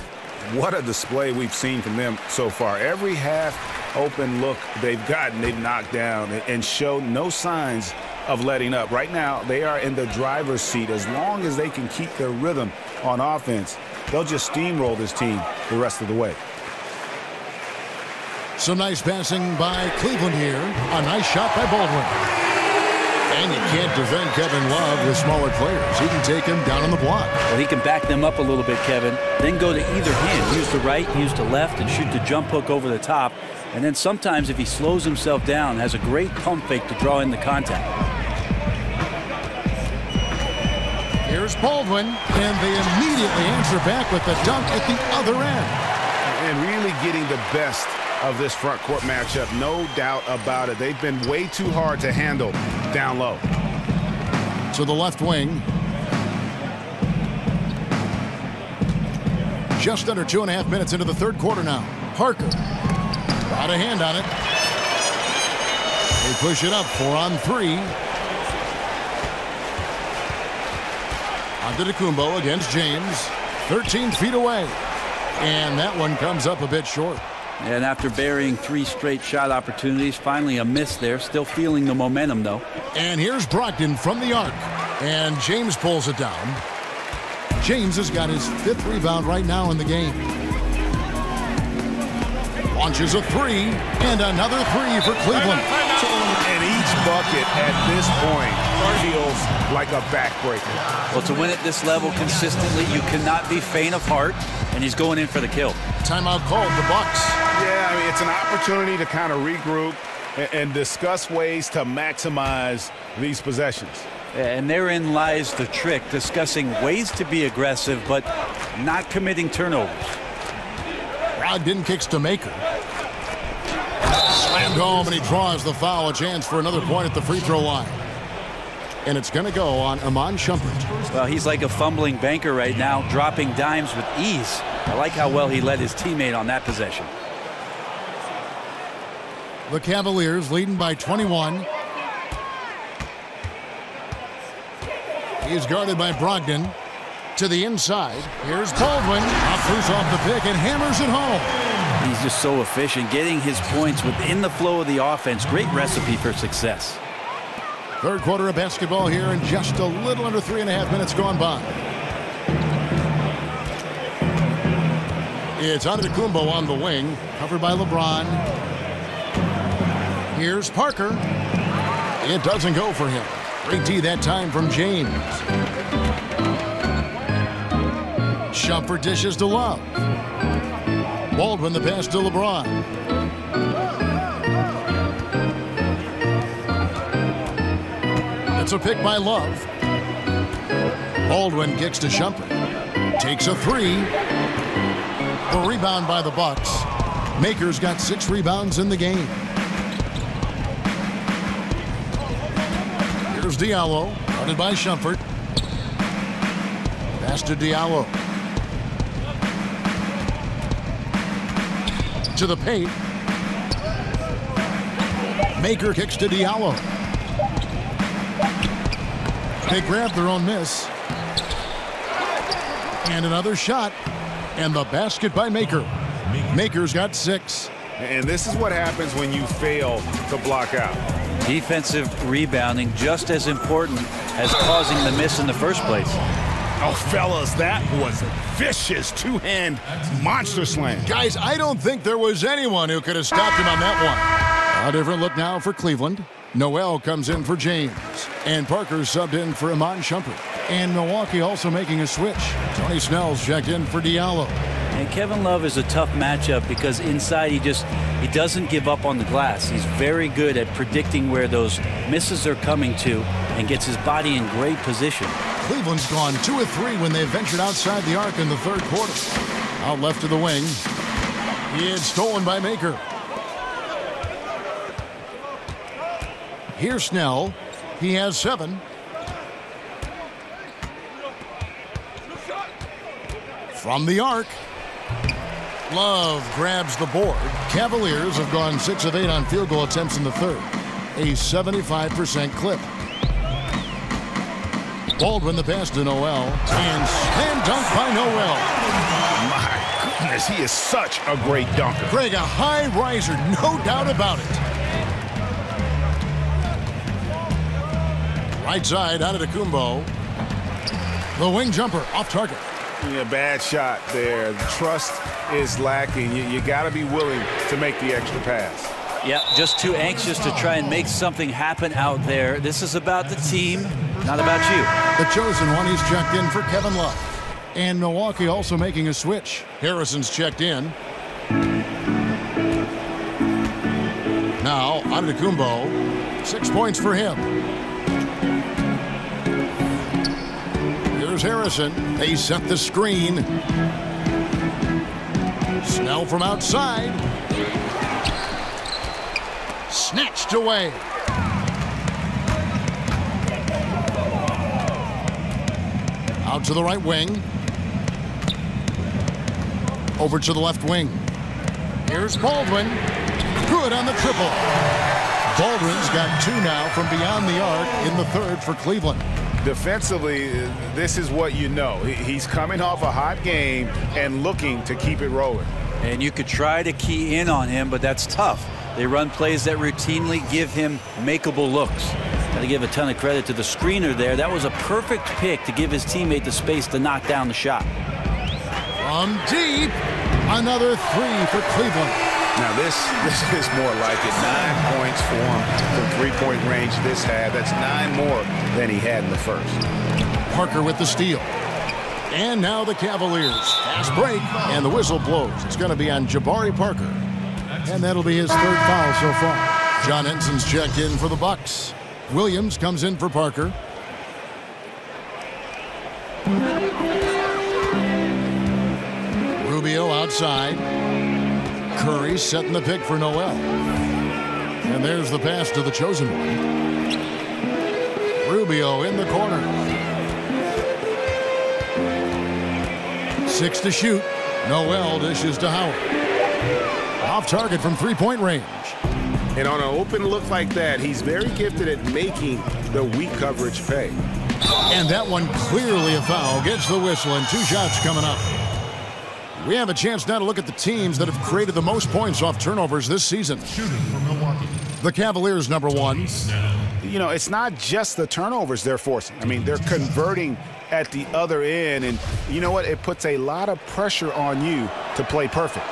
What a display we've seen from them so far. Every half open look they've gotten, they've knocked down and showed no signs of letting up. Right now, they are in the driver's seat. As long as they can keep their rhythm on offense, they'll just steamroll this team the rest of the way. Some nice passing by Cleveland here. A nice shot by Baldwin. And you can't defend Kevin Love with smaller players. He can take him down on the block. Well, he can back them up a little bit, Kevin. Then go to either hand. Use the right, use the left, and shoot the jump hook over the top. And then sometimes if he slows himself down, has a great pump fake to draw in the contact. Here's Baldwin, and they immediately answer back with the dunk at the other end. And really getting the best of this front court matchup, no doubt about it. They've been way too hard to handle down low. To the left wing. Just under 2.5 minutes into the third quarter now. Parker. Got a hand on it. They push it up 4 on 3. Antetokounmpo against James. 13 feet away. And that one comes up a bit short. And after burying 3 straight shot opportunities, finally a miss there. Still feeling the momentum, though. And here's Brogdon from the arc. And James pulls it down. James has got his 5th rebound right now in the game. Launches a 3, and another 3 for Cleveland. And each bucket at this point feels like a backbreaker. Well, to win at this level consistently, you cannot be faint of heart, and he's going in for the kill. Timeout called, the Bucks. Yeah, I mean, it's an opportunity to kind of regroup and discuss ways to maximize these possessions. And therein lies the trick, discussing ways to be aggressive, but not committing turnovers. Brogdon kicks to Maker. Slammed home, and he draws the foul. A chance for another point at the free throw line. And it's going to go on Iman Shumpert. Well, he's like a fumbling banker right now, dropping dimes with ease. I like how well he led his teammate on that possession. The Cavaliers leading by 21. He's guarded by Brogdon. To the inside. Here's Baldwin. Offers off the pick and hammers it home. He's just so efficient, getting his points within the flow of the offense. Great recipe for success. Third quarter of basketball here, and just a little under 3.5 minutes gone by. It's Antetokounmpo on the wing, covered by LeBron. Here's Parker. It doesn't go for him. Great D that time from James. Shumpert dishes to Love. Baldwin the pass to LeBron. It's a pick by Love. Baldwin kicks to Shumpert. Takes a three. The rebound by the Bucks. Maker's got 6 rebounds in the game. Here's Diallo, guarded by Shumpert. Pass to Diallo. To the paint. Maker kicks to Diallo. They grab their own miss. And another shot. And the basket by Maker. Maker's got 6. And this is what happens when you fail to block out. Defensive rebounding just as important as causing the miss in the first place. Oh, fellas, that was a vicious two-hand monster slam. Guys, I don't think there was anyone who could have stopped him on that one. A different look now for Cleveland. Noel comes in for James. And Parker subbed in for Iman Shumpert. And Milwaukee also making a switch. Tony Snell's checked in for Diallo. And Kevin Love is a tough matchup because inside he doesn't give up on the glass. He's very good at predicting where those misses are coming to and gets his body in great position. Cleveland's gone 2 of 3 when they've ventured outside the arc in the third quarter. Out left to the wing. It's stolen by Maker. Here's Snell. He has 7. From the arc. Love grabs the board. Cavaliers have gone 6 of 8 on field goal attempts in the third. A 75% clip. Baldwin the pass to Noel. And slam dunk by Noel. My goodness, he is such a great dunker. Greg, a high riser, no doubt about it. Right side, Antetokounmpo. The wing jumper, off target. Yeah, bad shot there. Trust is lacking. You got to be willing to make the extra pass. Yeah, just too anxious to try and make something happen out there. This is about the team, not about you. The chosen one, he's checked in for Kevin Love. And Milwaukee also making a switch. Harrison's checked in. Now, Antetokounmpo, 6 points for him. Here's Harrison. They set the screen. Snell from outside. Snatched away. Out to the right wing. Over to the left wing. Here's Baldwin. Good on the triple. Baldwin's got 2 now from beyond the arc in the third for Cleveland. Defensively, this is what you know. He's coming off a hot game and looking to keep it rolling. And you could try to key in on him, but that's tough. They run plays that routinely give him makeable looks. Got to give a ton of credit to the screener there. That was a perfect pick to give his teammate the space to knock down the shot. From deep, another 3 for Cleveland. Now this is more like it. 9 points for him from three-point range this half. That's 9 more than he had in the first. Parker with the steal. And now the Cavaliers. Fast break, and the whistle blows. It's going to be on Jabari Parker. And that'll be his 3rd foul so far. John Henson's checked in for the Bucks. Williams comes in for Parker. Rubio outside. Curry setting the pick for Noel. And there's the pass to the chosen one. Rubio in the corner. 6 to shoot. Noel dishes to Howard. Off target from 3-point range. And on an open look like that, he's very gifted at making the weak coverage pay. And that one clearly a foul. Gets the whistle, and 2 shots coming up. We have a chance now to look at the teams that have created the most points off turnovers this season. Shooting for Milwaukee. The Cavaliers, number 1. you know, it's not just the turnovers they're forcing. I mean, they're converting at the other end, and you know what? It puts a lot of pressure on you to play perfect.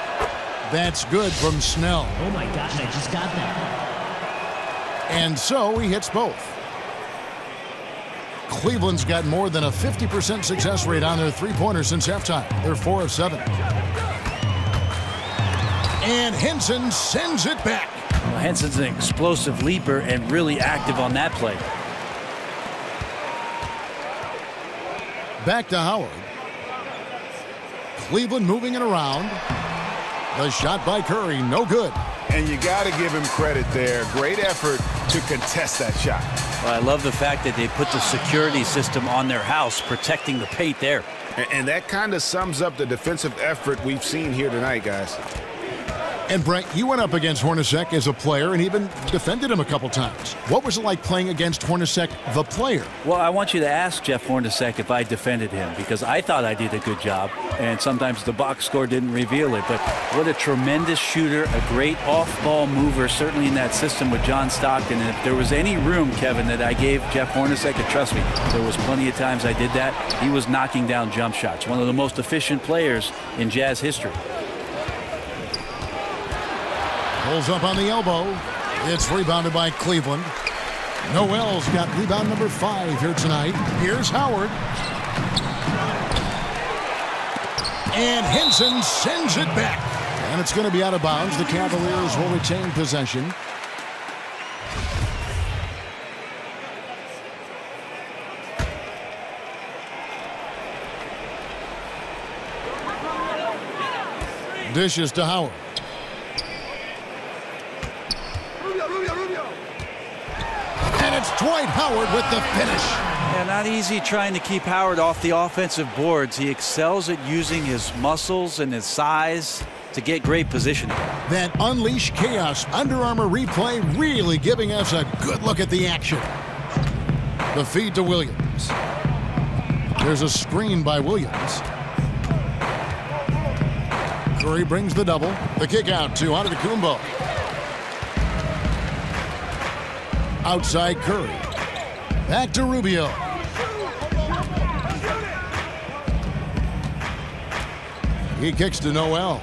That's good from Snell. Oh my gosh, I just got that. And so he hits both. Cleveland's got more than a 50% success rate on their three-pointers since halftime. They're 4 of 7. And Henson sends it back. Well, Henson's an explosive leaper and really active on that play. Back to Howard. Cleveland moving it around. The shot by Curry, no good. And you got to give him credit there. Great effort to contest that shot. Well, I love the fact that they put the security system on their house, protecting the paint there. And that kind of sums up the defensive effort we've seen here tonight, guys. And Brent, you went up against Hornacek as a player and even defended him a couple times. What was it like playing against Hornacek, the player? Well, I want you to ask Jeff Hornacek if I defended him, because I thought I did a good job, and sometimes the box score didn't reveal it. But what a tremendous shooter, a great off-ball mover, certainly in that system with John Stockton. And if there was any room, Kevin, that I gave Jeff Hornacek, and trust me, there was plenty of times I did that, he was knocking down jump shots. One of the most efficient players in Jazz history. Pulls up on the elbow. It's rebounded by Cleveland. Noel's got rebound number 5 here tonight. Here's Howard. And Henson sends it back. And it's going to be out of bounds. The Cavaliers will retain possession. Dishes to Howard. And it's Dwight Howard with the finish. Yeah, not easy trying to keep Howard off the offensive boards. He excels at using his muscles and his size to get great positioning. That Unleash Chaos Under Armour replay really giving us a good look at the action. The feed to Williams. There's a screen by Williams. Curry brings the double. The kick out to Antetokounmpo. Outside Curry. Back to Rubio. He kicks to Noel.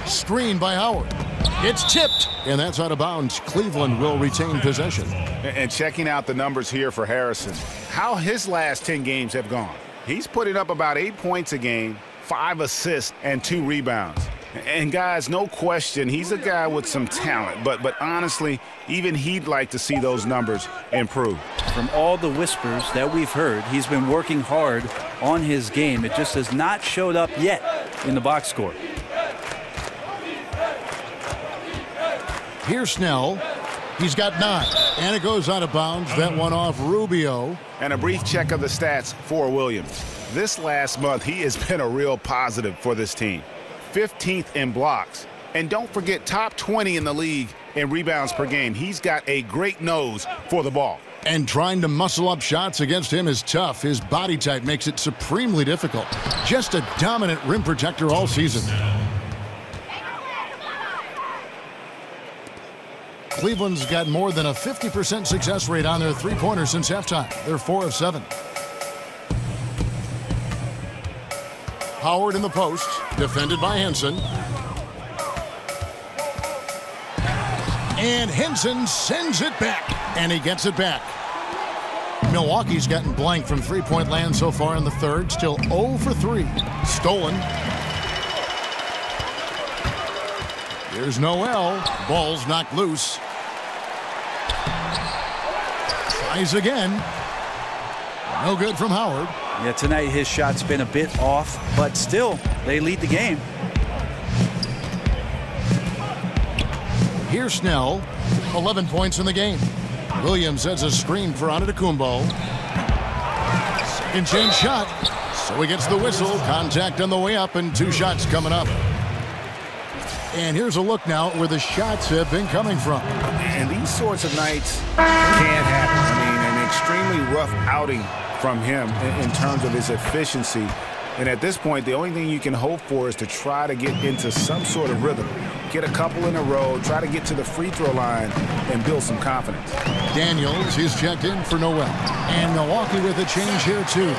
Screen by Howard. It's tipped, and that's out of bounds. Cleveland will retain possession. And checking out the numbers here for Harrison, how his last 10 games have gone. He's putting up about 8 points a game, 5 assists, and 2 rebounds. And guys, no question, he's a guy with some talent, but honestly, even he'd like to see those numbers improve. From all the whispers that we've heard, he's been working hard on his game. It just has not showed up yet in the box score. Here's Snell. He's got 9, and it goes out of bounds. That one off Rubio. And a brief check of the stats for Williams. This last month, he has been a real positive for this team. 15th in blocks. And don't forget, top 20 in the league in rebounds per game. He's got a great nose for the ball. And trying to muscle up shots against him is tough. His body type makes it supremely difficult. Just a dominant rim protector all season. Cleveland's got more than a 50% success rate on their three-pointers since halftime. They're 4 of 7. Howard in the post, defended by Henson. And Henson sends it back, and he gets it back. Milwaukee's gotten blank from three-point land so far in the third, still 0 for 3. Stolen. Here's Noel. Ball's knocked loose. Tries again. No good from Howard. Yeah, tonight his shot's been a bit off, but still, they lead the game. Here's Snell. 11 points in the game. Williams has a screen for Antetokounmpo. Second chance shot. So he gets the whistle. Contact on the way up, and 2 shots coming up. And here's a look now where the shots have been coming from. And these sorts of nights can happen. I mean, an extremely rough outing from him in terms of his efficiency. And at this point, the only thing you can hope for is to try to get into some sort of rhythm. get a couple in a row, try to get to the free throw line and build some confidence. Daniels, he's checked in for Noel. And Milwaukee with a change here, too.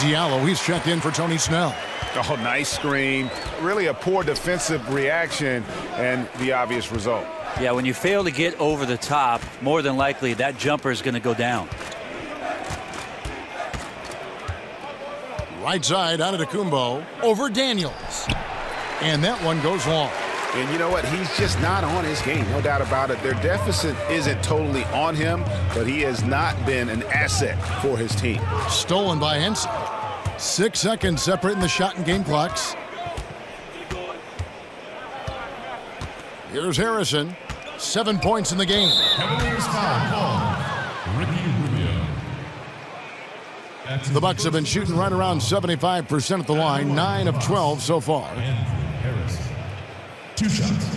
Diallo, he's checked in for Tony Snell. Oh, nice screen. Really a poor defensive reaction and the obvious result. Yeah, when you fail to get over the top, more than likely that jumper is going to go down. Right side, Antetokounmpo over Daniels. And that one goes long. And you know what? He's just not on his game, no doubt about it. Their deficit isn't totally on him, but he has not been an asset for his team. Stolen by Henson. 6 seconds separating the shot and game clocks. Here's Harrison. 7 points in the game. Cavaliers foul call. Ricky Rubio. The Bucks have been shooting right around 75% at the line, 9 of 12 so far. Harris. 2 shots.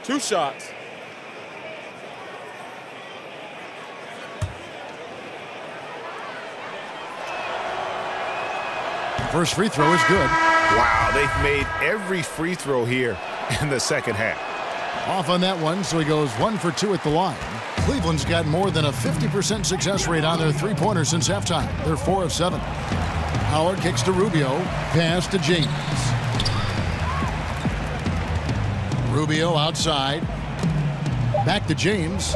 Two shots. First free throw is good. Wow, they've made every free throw here in the second half. Off on that one, so he goes 1 for 2 at the line. Cleveland's got more than a 50% success rate on their three-pointers since halftime. They're 4 of 7. Howard kicks to Rubio, pass to James. Rubio outside. Back to James.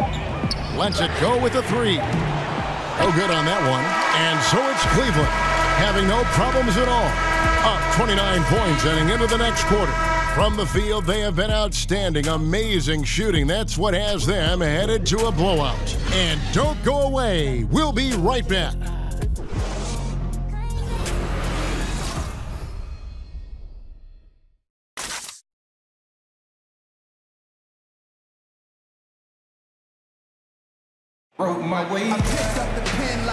Lets it go with a 3. No good on that one. And so it's Cleveland, having no problems at all. Up 29 points heading into the next quarter. From the field, they have been outstanding. Amazing shooting. That's what has them headed to a blowout. And don't go away. We'll be right back.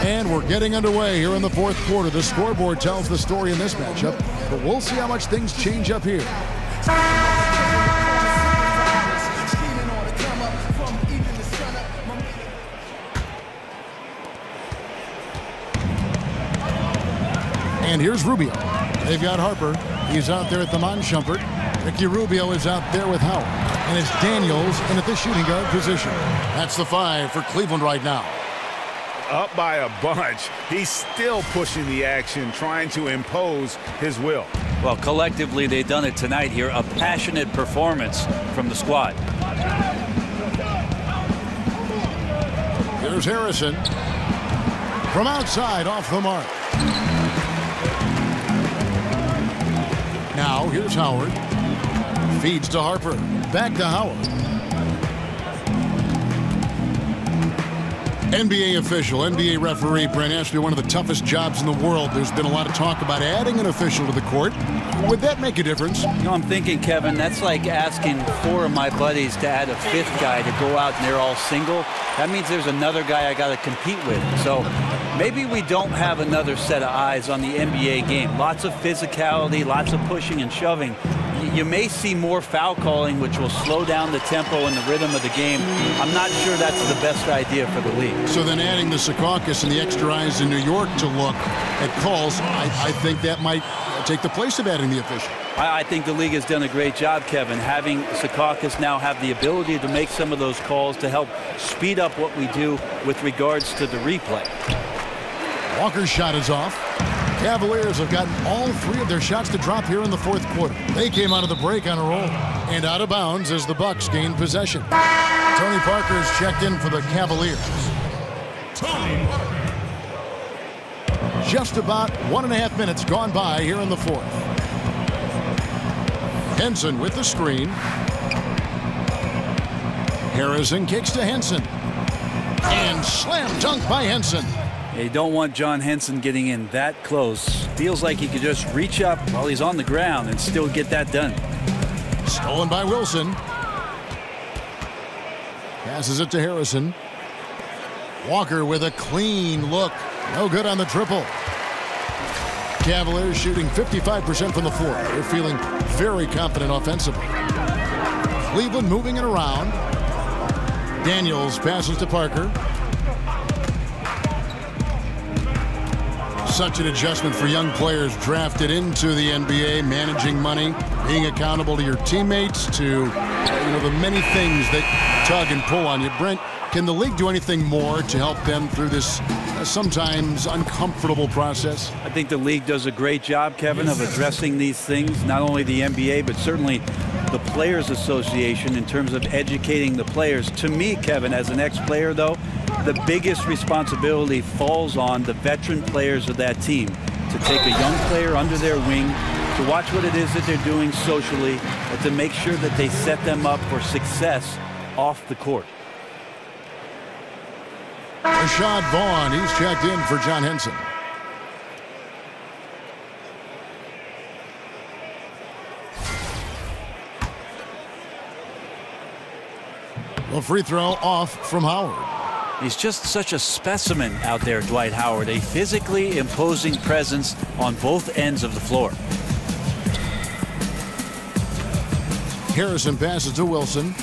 And we're getting underway here in the fourth quarter. The scoreboard tells the story in this matchup, but we'll see how much things change up here. And here's Rubio. They've got Harper. He's out there at the Mon-Shumpert. Ricky Rubio is out there with Howard. And it's Daniels in at the shooting guard position. That's the 5 for Cleveland right now. Up by a bunch. He's still pushing the action, trying to impose his will. Well, collectively, they've done it tonight here. A passionate performance from the squad. Here's Harrison. From outside, off the mark. Now, here's Howard. Feeds to Harper. Back to Howard. NBA official, NBA referee, Brent, has to be one of the toughest jobs in the world. There's been a lot of talk about adding an official to the court. Would that make a difference? You know, I'm thinking, Kevin, that's like asking 4 of my buddies to add a 5th guy to go out and they're all single. That means there's another guy I got to compete with. So maybe we don't have another set of eyes on the NBA game. Lots of physicality, lots of pushing and shoving. You may see more foul calling, which will slow down the tempo and the rhythm of the game. I'm not sure that's the best idea for the league. So then adding the Secaucus and the extra eyes in New York to look at calls, I think that might take the place of adding the official. I think the league has done a great job, Kevin, having Secaucus now have the ability to make some of those calls to help speed up what we do with regards to the replay. Walker's shot is off. Cavaliers have gotten all 3 of their shots to drop here in the fourth quarter. They came out of the break on a roll and out of bounds as the Bucks gain possession. Tony Parker's checked in for the Cavaliers. Tony Parker. Just about 1.5 minutes gone by here in the fourth. Henson with the screen. Harrison kicks to Henson. And slam dunk by Henson. You don't want John Henson getting in that close. Feels like he could just reach up while he's on the ground and still get that done. Stolen by Wilson. Passes it to Harrison. Walker with a clean look. No good on the triple. Cavaliers shooting 55% from the floor. They're feeling very confident offensively. Cleveland moving it around. Daniels passes to Parker. such an adjustment for young players drafted into the NBA, managing money, being accountable to your teammates, to the many things that tug and pull on you. Brent, can the league do anything more to help them through this sometimes uncomfortable process? I think the league does a great job, Kevin, of addressing these things, not only the NBA, but certainly the Players Association in terms of educating the players. To me, Kevin, as an ex-player, though, the biggest responsibility falls on the veteran players of that team to take a young player under their wing, to watch what it is that they're doing socially, and to make sure that they set them up for success off the court. Rashad Vaughn, he's checked in for John Henson. A free throw off from Howard. He's just such a specimen out there, Dwight Howard, a physically imposing presence on both ends of the floor. Harrison passes to Wilson.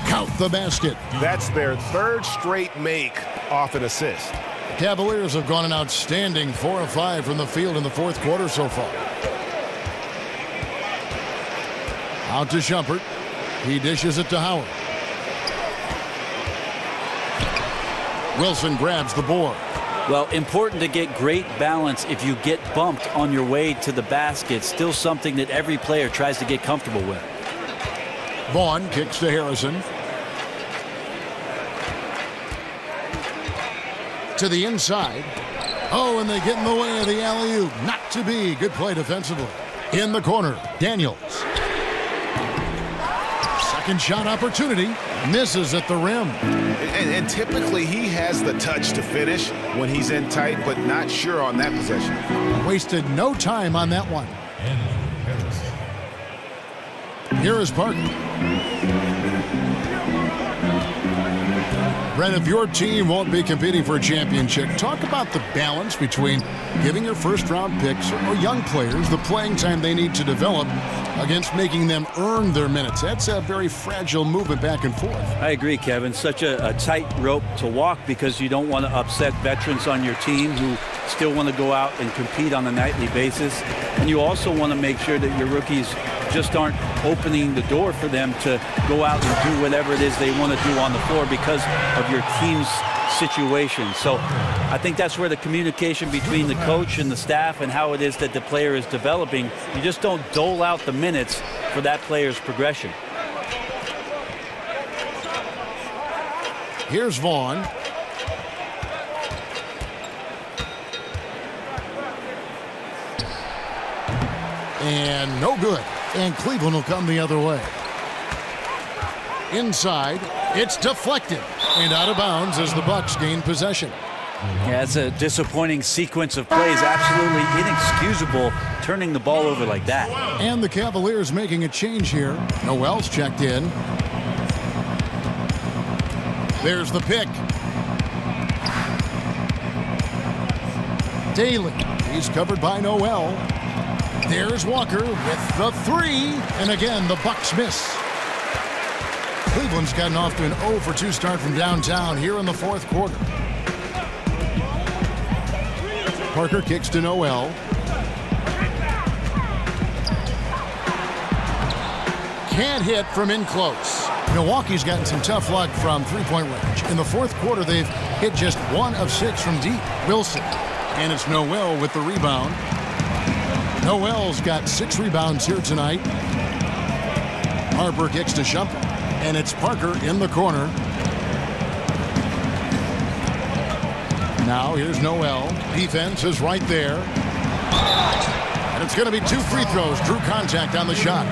Count the basket. That's their third straight make off an assist. The Cavaliers have gone an outstanding 4 of 5 from the field in the fourth quarter so far. Out to Shumpert. He dishes it to Howard. Wilson grabs the board. Well, important to get great balance if you get bumped on your way to the basket. Still something that every player tries to get comfortable with. Vaughn kicks to Harrison. To the inside. Oh, and they get in the way of the alley-oop. Not to be. Good play defensively. In the corner, Daniels. Second shot opportunity. Misses at the rim. And typically he has the touch to finish when he's in tight, but not sure on that possession. Wasted no time on that one. Here is Parker. Brent, if your team won't be competing for a championship, talk about the balance between giving your first-round picks or young players the playing time they need to develop against making them earn their minutes. That's a very fragile movement back and forth. I agree, Kevin. Such a tight rope to walk because you don't want to upset veterans on your team who still want to go out and compete on a nightly basis. And you also want to make sure that your rookies just aren't opening the door for them to go out and do whatever it is they want to do on the floor because of your team's situation. So I think that's where the communication between the coach and the staff and how it is that the player is developing, you just don't dole out the minutes for that player's progression. Here's Vaughn. And no good. And Cleveland will come the other way. Inside, it's deflected and out of bounds as the Bucks gain possession. Yeah, it's a disappointing sequence of plays. Absolutely inexcusable turning the ball over like that. And the Cavaliers making a change here. Noel's checked in. There's the pick. Daly. He's covered by Noel. There's Walker with the three. And again, the Bucks miss. Cleveland's gotten off to an 0 for 2 start from downtown here in the fourth quarter. Parker kicks to Noel. Can't hit from in close. Milwaukee's gotten some tough luck from three-point range. In the fourth quarter, they've hit just 1 of 6 from deep. Wilson. And it's Noel with the rebound. Noel's got 6 rebounds here tonight. Harper kicks to Shumpert. And it's Parker in the corner. Now here's Noel. Defense is right there. And it's going to be 2 free throws. Drew contact on the shot.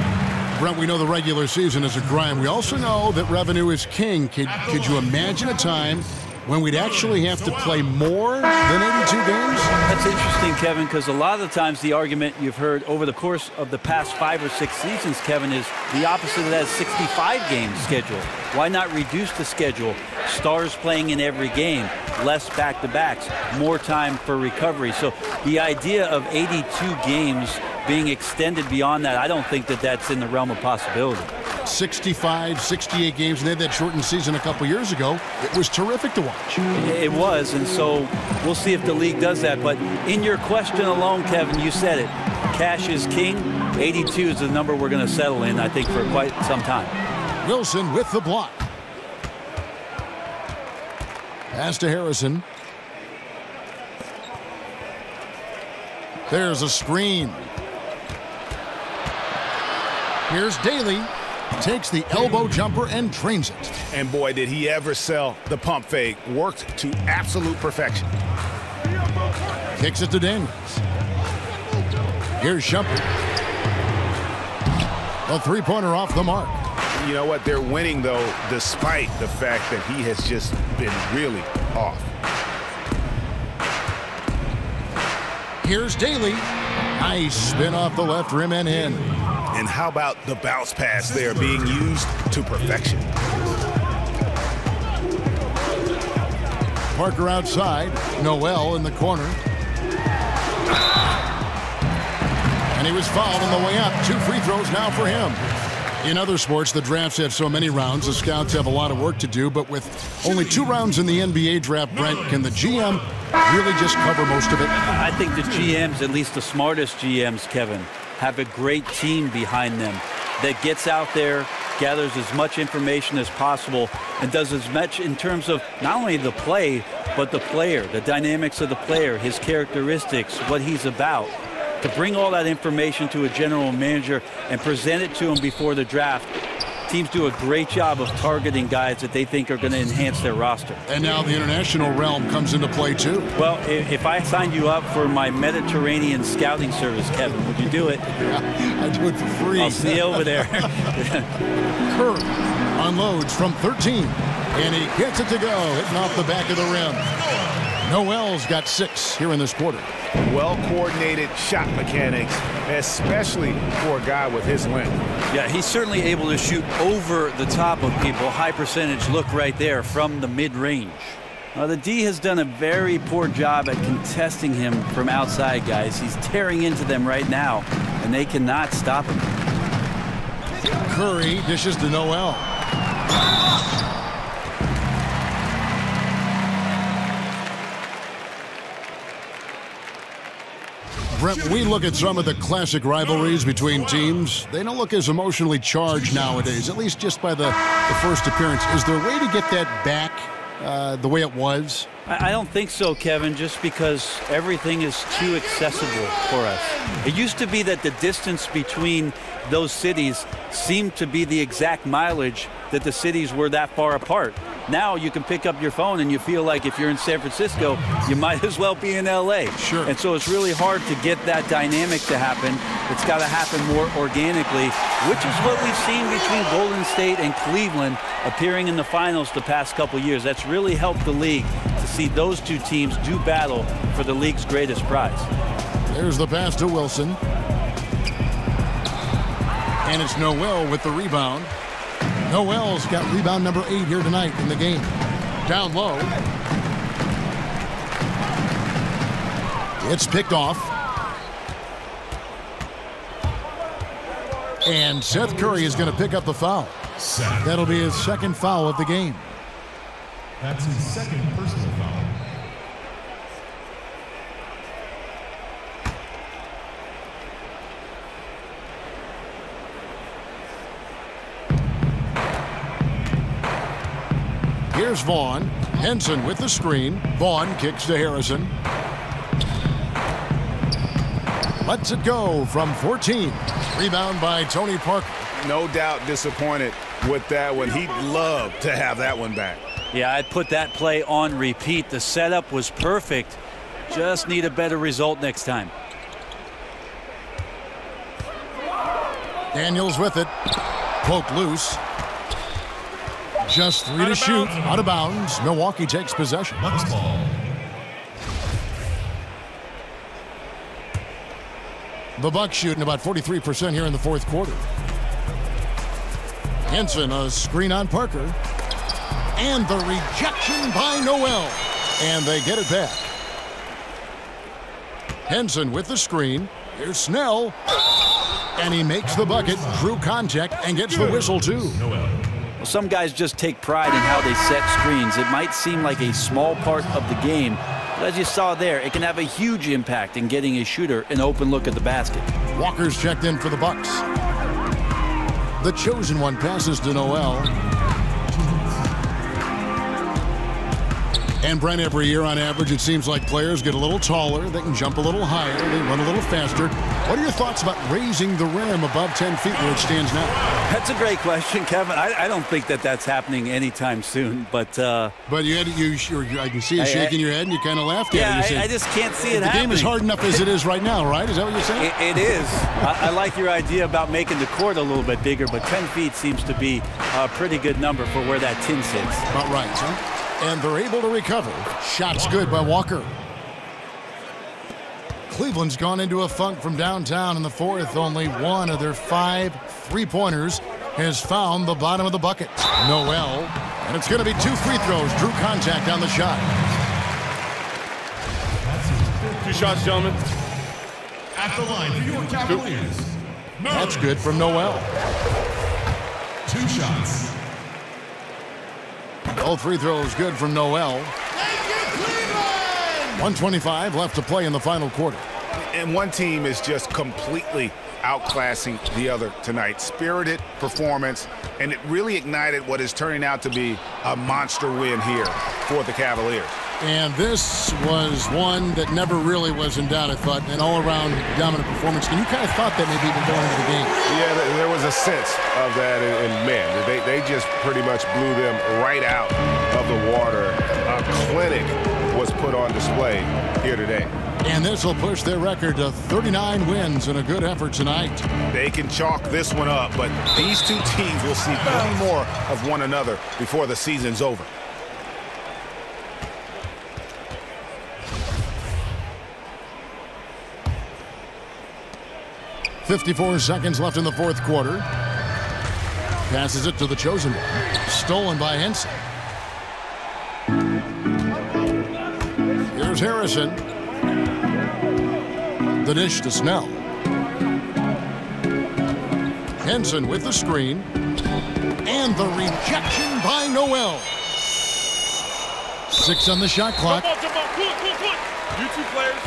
Brent, we know the regular season is a grind. We also know that revenue is king. Could you imagine a time when we'd actually have to play more than 82 games? That's interesting, Kevin, because a lot of the times the argument you've heard over the course of the past 5 or 6 seasons, Kevin, is the opposite of that 65-game schedule. Why not reduce the schedule? Stars playing in every game, less back-to-backs, more time for recovery. So the idea of 82 games being extended beyond that, I don't think that that's in the realm of possibility. 65, 68 games, and they had that shortened season a couple years ago. It was terrific to watch. It was, and so we'll see if the league does that. But in your question alone, Kevin, you said it. Cash is king. 82 is the number we're going to settle in, I think, for quite some time. Wilson with the block. Pass to Harrison. There's a screen. Here's Daly. Takes the elbow jumper and drains it. And boy, did he ever sell the pump fake. Worked to absolute perfection. Kicks it to Daniels. Here's Shumpert. A three-pointer off the mark. You know what? They're winning, though, despite the fact that he has just been really off. Here's Daly. Nice spin off the left rim and in. And how about the bounce pass there being used to perfection? Parker outside. Noel in the corner. And he was fouled on the way up. 2 free throws now for him. In other sports, the drafts have so many rounds, the scouts have a lot of work to do, but with only 2 rounds in the NBA draft, Brent, can the GM really just cover most of it? I think the GMs, at least the smartest GMs, Kevin, have a great team behind them that gets out there, gathers as much information as possible, and does as much in terms of not only the play, but the player, the dynamics of the player, his characteristics, what he's about. To bring all that information to a general manager and present it to him before the draft, teams do a great job of targeting guys that they think are going to enhance their roster. And now the international realm comes into play, too. Well, if I signed you up for my Mediterranean scouting service, Kevin, would you do it? I'd do it for free. I'll see you over there. Curry unloads from 13, and he gets it to go, hitting off the back of the rim. Noel's got 6 here in this quarter. Well-coordinated shot mechanics, especially for a guy with his length. Yeah, he's certainly able to shoot over the top of people. High percentage look right there from the mid-range. The D has done a very poor job at contesting him from outside, guys. He's tearing into them right now, and they cannot stop him. Curry dishes to Noel. Brent, when we look at some of the classic rivalries between teams, they don't look as emotionally charged nowadays, at least just by the first appearance. Is there a way to get that back the way it was? I don't think so, Kevin, just because everything is too accessible for us. It used to be that the distance between those cities seemed to be the exact mileage that the cities were that far apart. Now you can pick up your phone and you feel like if you're in San Francisco, you might as well be in LA. Sure. And so it's really hard to get that dynamic to happen. It's got to happen more organically, which is what we've seen between Golden State and Cleveland appearing in the finals the past couple years. That's really helped the league to see those 2 teams do battle for the league's greatest prize. There's the pass to Wilson. And it's Noel with the rebound. Noel's got rebound number 8 here tonight in the game. Down low. It's picked off. And Seth Curry is going to pick up the foul. That'll be his 2nd foul of the game. That's his 2nd personal foul. Here's Vaughn. Henson with the screen. Vaughn kicks to Harrison. Lets it go from 14. Rebound by Tony Parker. No doubt disappointed with that one. He'd love to have that one back. Yeah, I'd put that play on repeat. The setup was perfect. Just need a better result next time. Daniels with it. Poke loose. Just 3 to shoot. Out of bounds. Milwaukee takes possession. Bucks ball. The Bucks shooting about 43% here in the 4th quarter. Henson, a screen on Parker. And the rejection by Noel. And they get it back. Henson with the screen. Here's Snell. And he makes the bucket, drew contact, and gets the whistle, too. Well, some guys just take pride in how they set screens. It might seem like a small part of the game, but as you saw there, it can have a huge impact in getting a shooter an open look at the basket. Walker's checked in for the Bucks. The chosen one passes to Noel. And Brent, every year on average, it seems like players get a little taller, they can jump a little higher, they run a little faster. What are your thoughts about raising the rim above 10 feet where it stands now? That's a great question, Kevin. I don't think that's happening anytime soon, but I can see you shaking your head and you kind of laughed at it. I just can't see it happening. The game is hard enough as it is right now, right? Is that what you're saying? It is. I like your idea about making the court a little bit bigger, but 10 feet seems to be a pretty good number for where that tin sits. About right, huh? And they're able to recover. Shots good by Walker. Cleveland's gone into a funk from downtown in the fourth. Only one of their 5 3-pointers has found the bottom of the bucket. Noel. And it's going to be 2 free throws. Drew contact on the shot. 2 shots, gentlemen. At the line for your Cavaliers. That's good from Noel. 2 shots. All free throws good from Noel. 1:25 left to play in the final quarter. And one team is just completely outclassing the other tonight. Spirited performance, and it really ignited what is turning out to be a monster win here for the Cavaliers. And this was one that never really was in doubt, I thought, an all-around dominant performance. And you kind of thought that maybe even going into the game. Yeah, there was a sense of that, and man, they just pretty much blew them right out of the water. A clinic was put on display here today. And this will push their record to 39 wins and a good effort tonight. They can chalk this one up, but these two teams will see plenty more of one another before the season's over. .54 seconds left in the fourth quarter. Passes it to the chosen one. Stolen by Henson. Here's Harrison. The dish to Snell. Henson with the screen. And the rejection by Noel. 6 on the shot clock. Come on. You two players.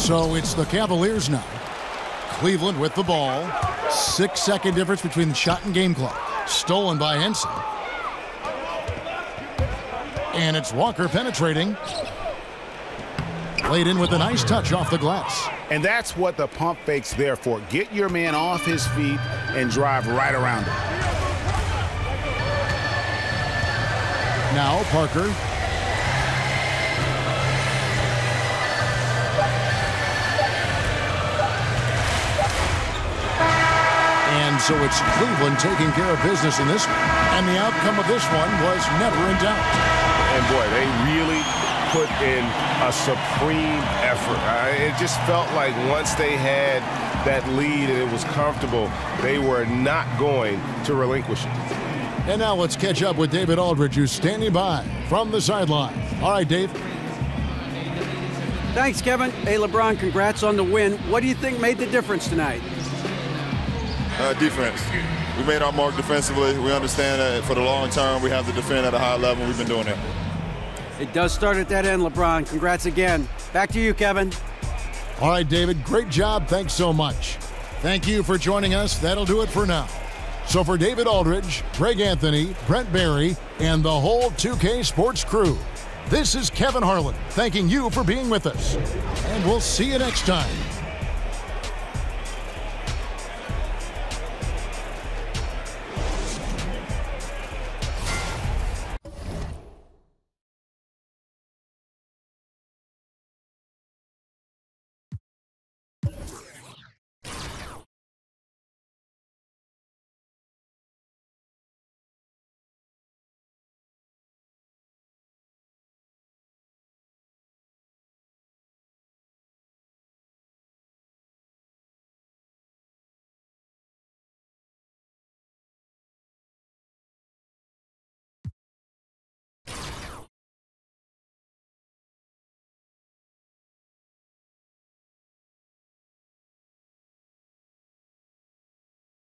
So it's the Cavaliers now. Cleveland with the ball. 6-second difference between the shot and game clock. Stolen by Henson. And it's Walker penetrating. Laid in with a nice touch off the glass. And that's what the pump fake's there for. Get your man off his feet and drive right around him. Now Parker. And so it's Cleveland taking care of business in this one. And the outcome of this one was never in doubt. And boy, they really put in a supreme effort. It just felt like once they had that lead and it was comfortable, they were not going to relinquish it. And now let's catch up with David Aldridge, who's standing by from the sideline. All right, Dave. Thanks, Kevin. Hey, LeBron, congrats on the win. What do you think made the difference tonight? Defense. We made our mark defensively. We understand that for the long term, we have to defend at a high level. We've been doing that. It does start at that end, LeBron. Congrats again. Back to you, Kevin. All right, David. Great job. Thanks so much. Thank you for joining us. That'll do it for now. So for David Aldridge, Greg Anthony, Brent Barry, and the whole 2K Sports crew, this is Kevin Harlan thanking you for being with us. And we'll see you next time.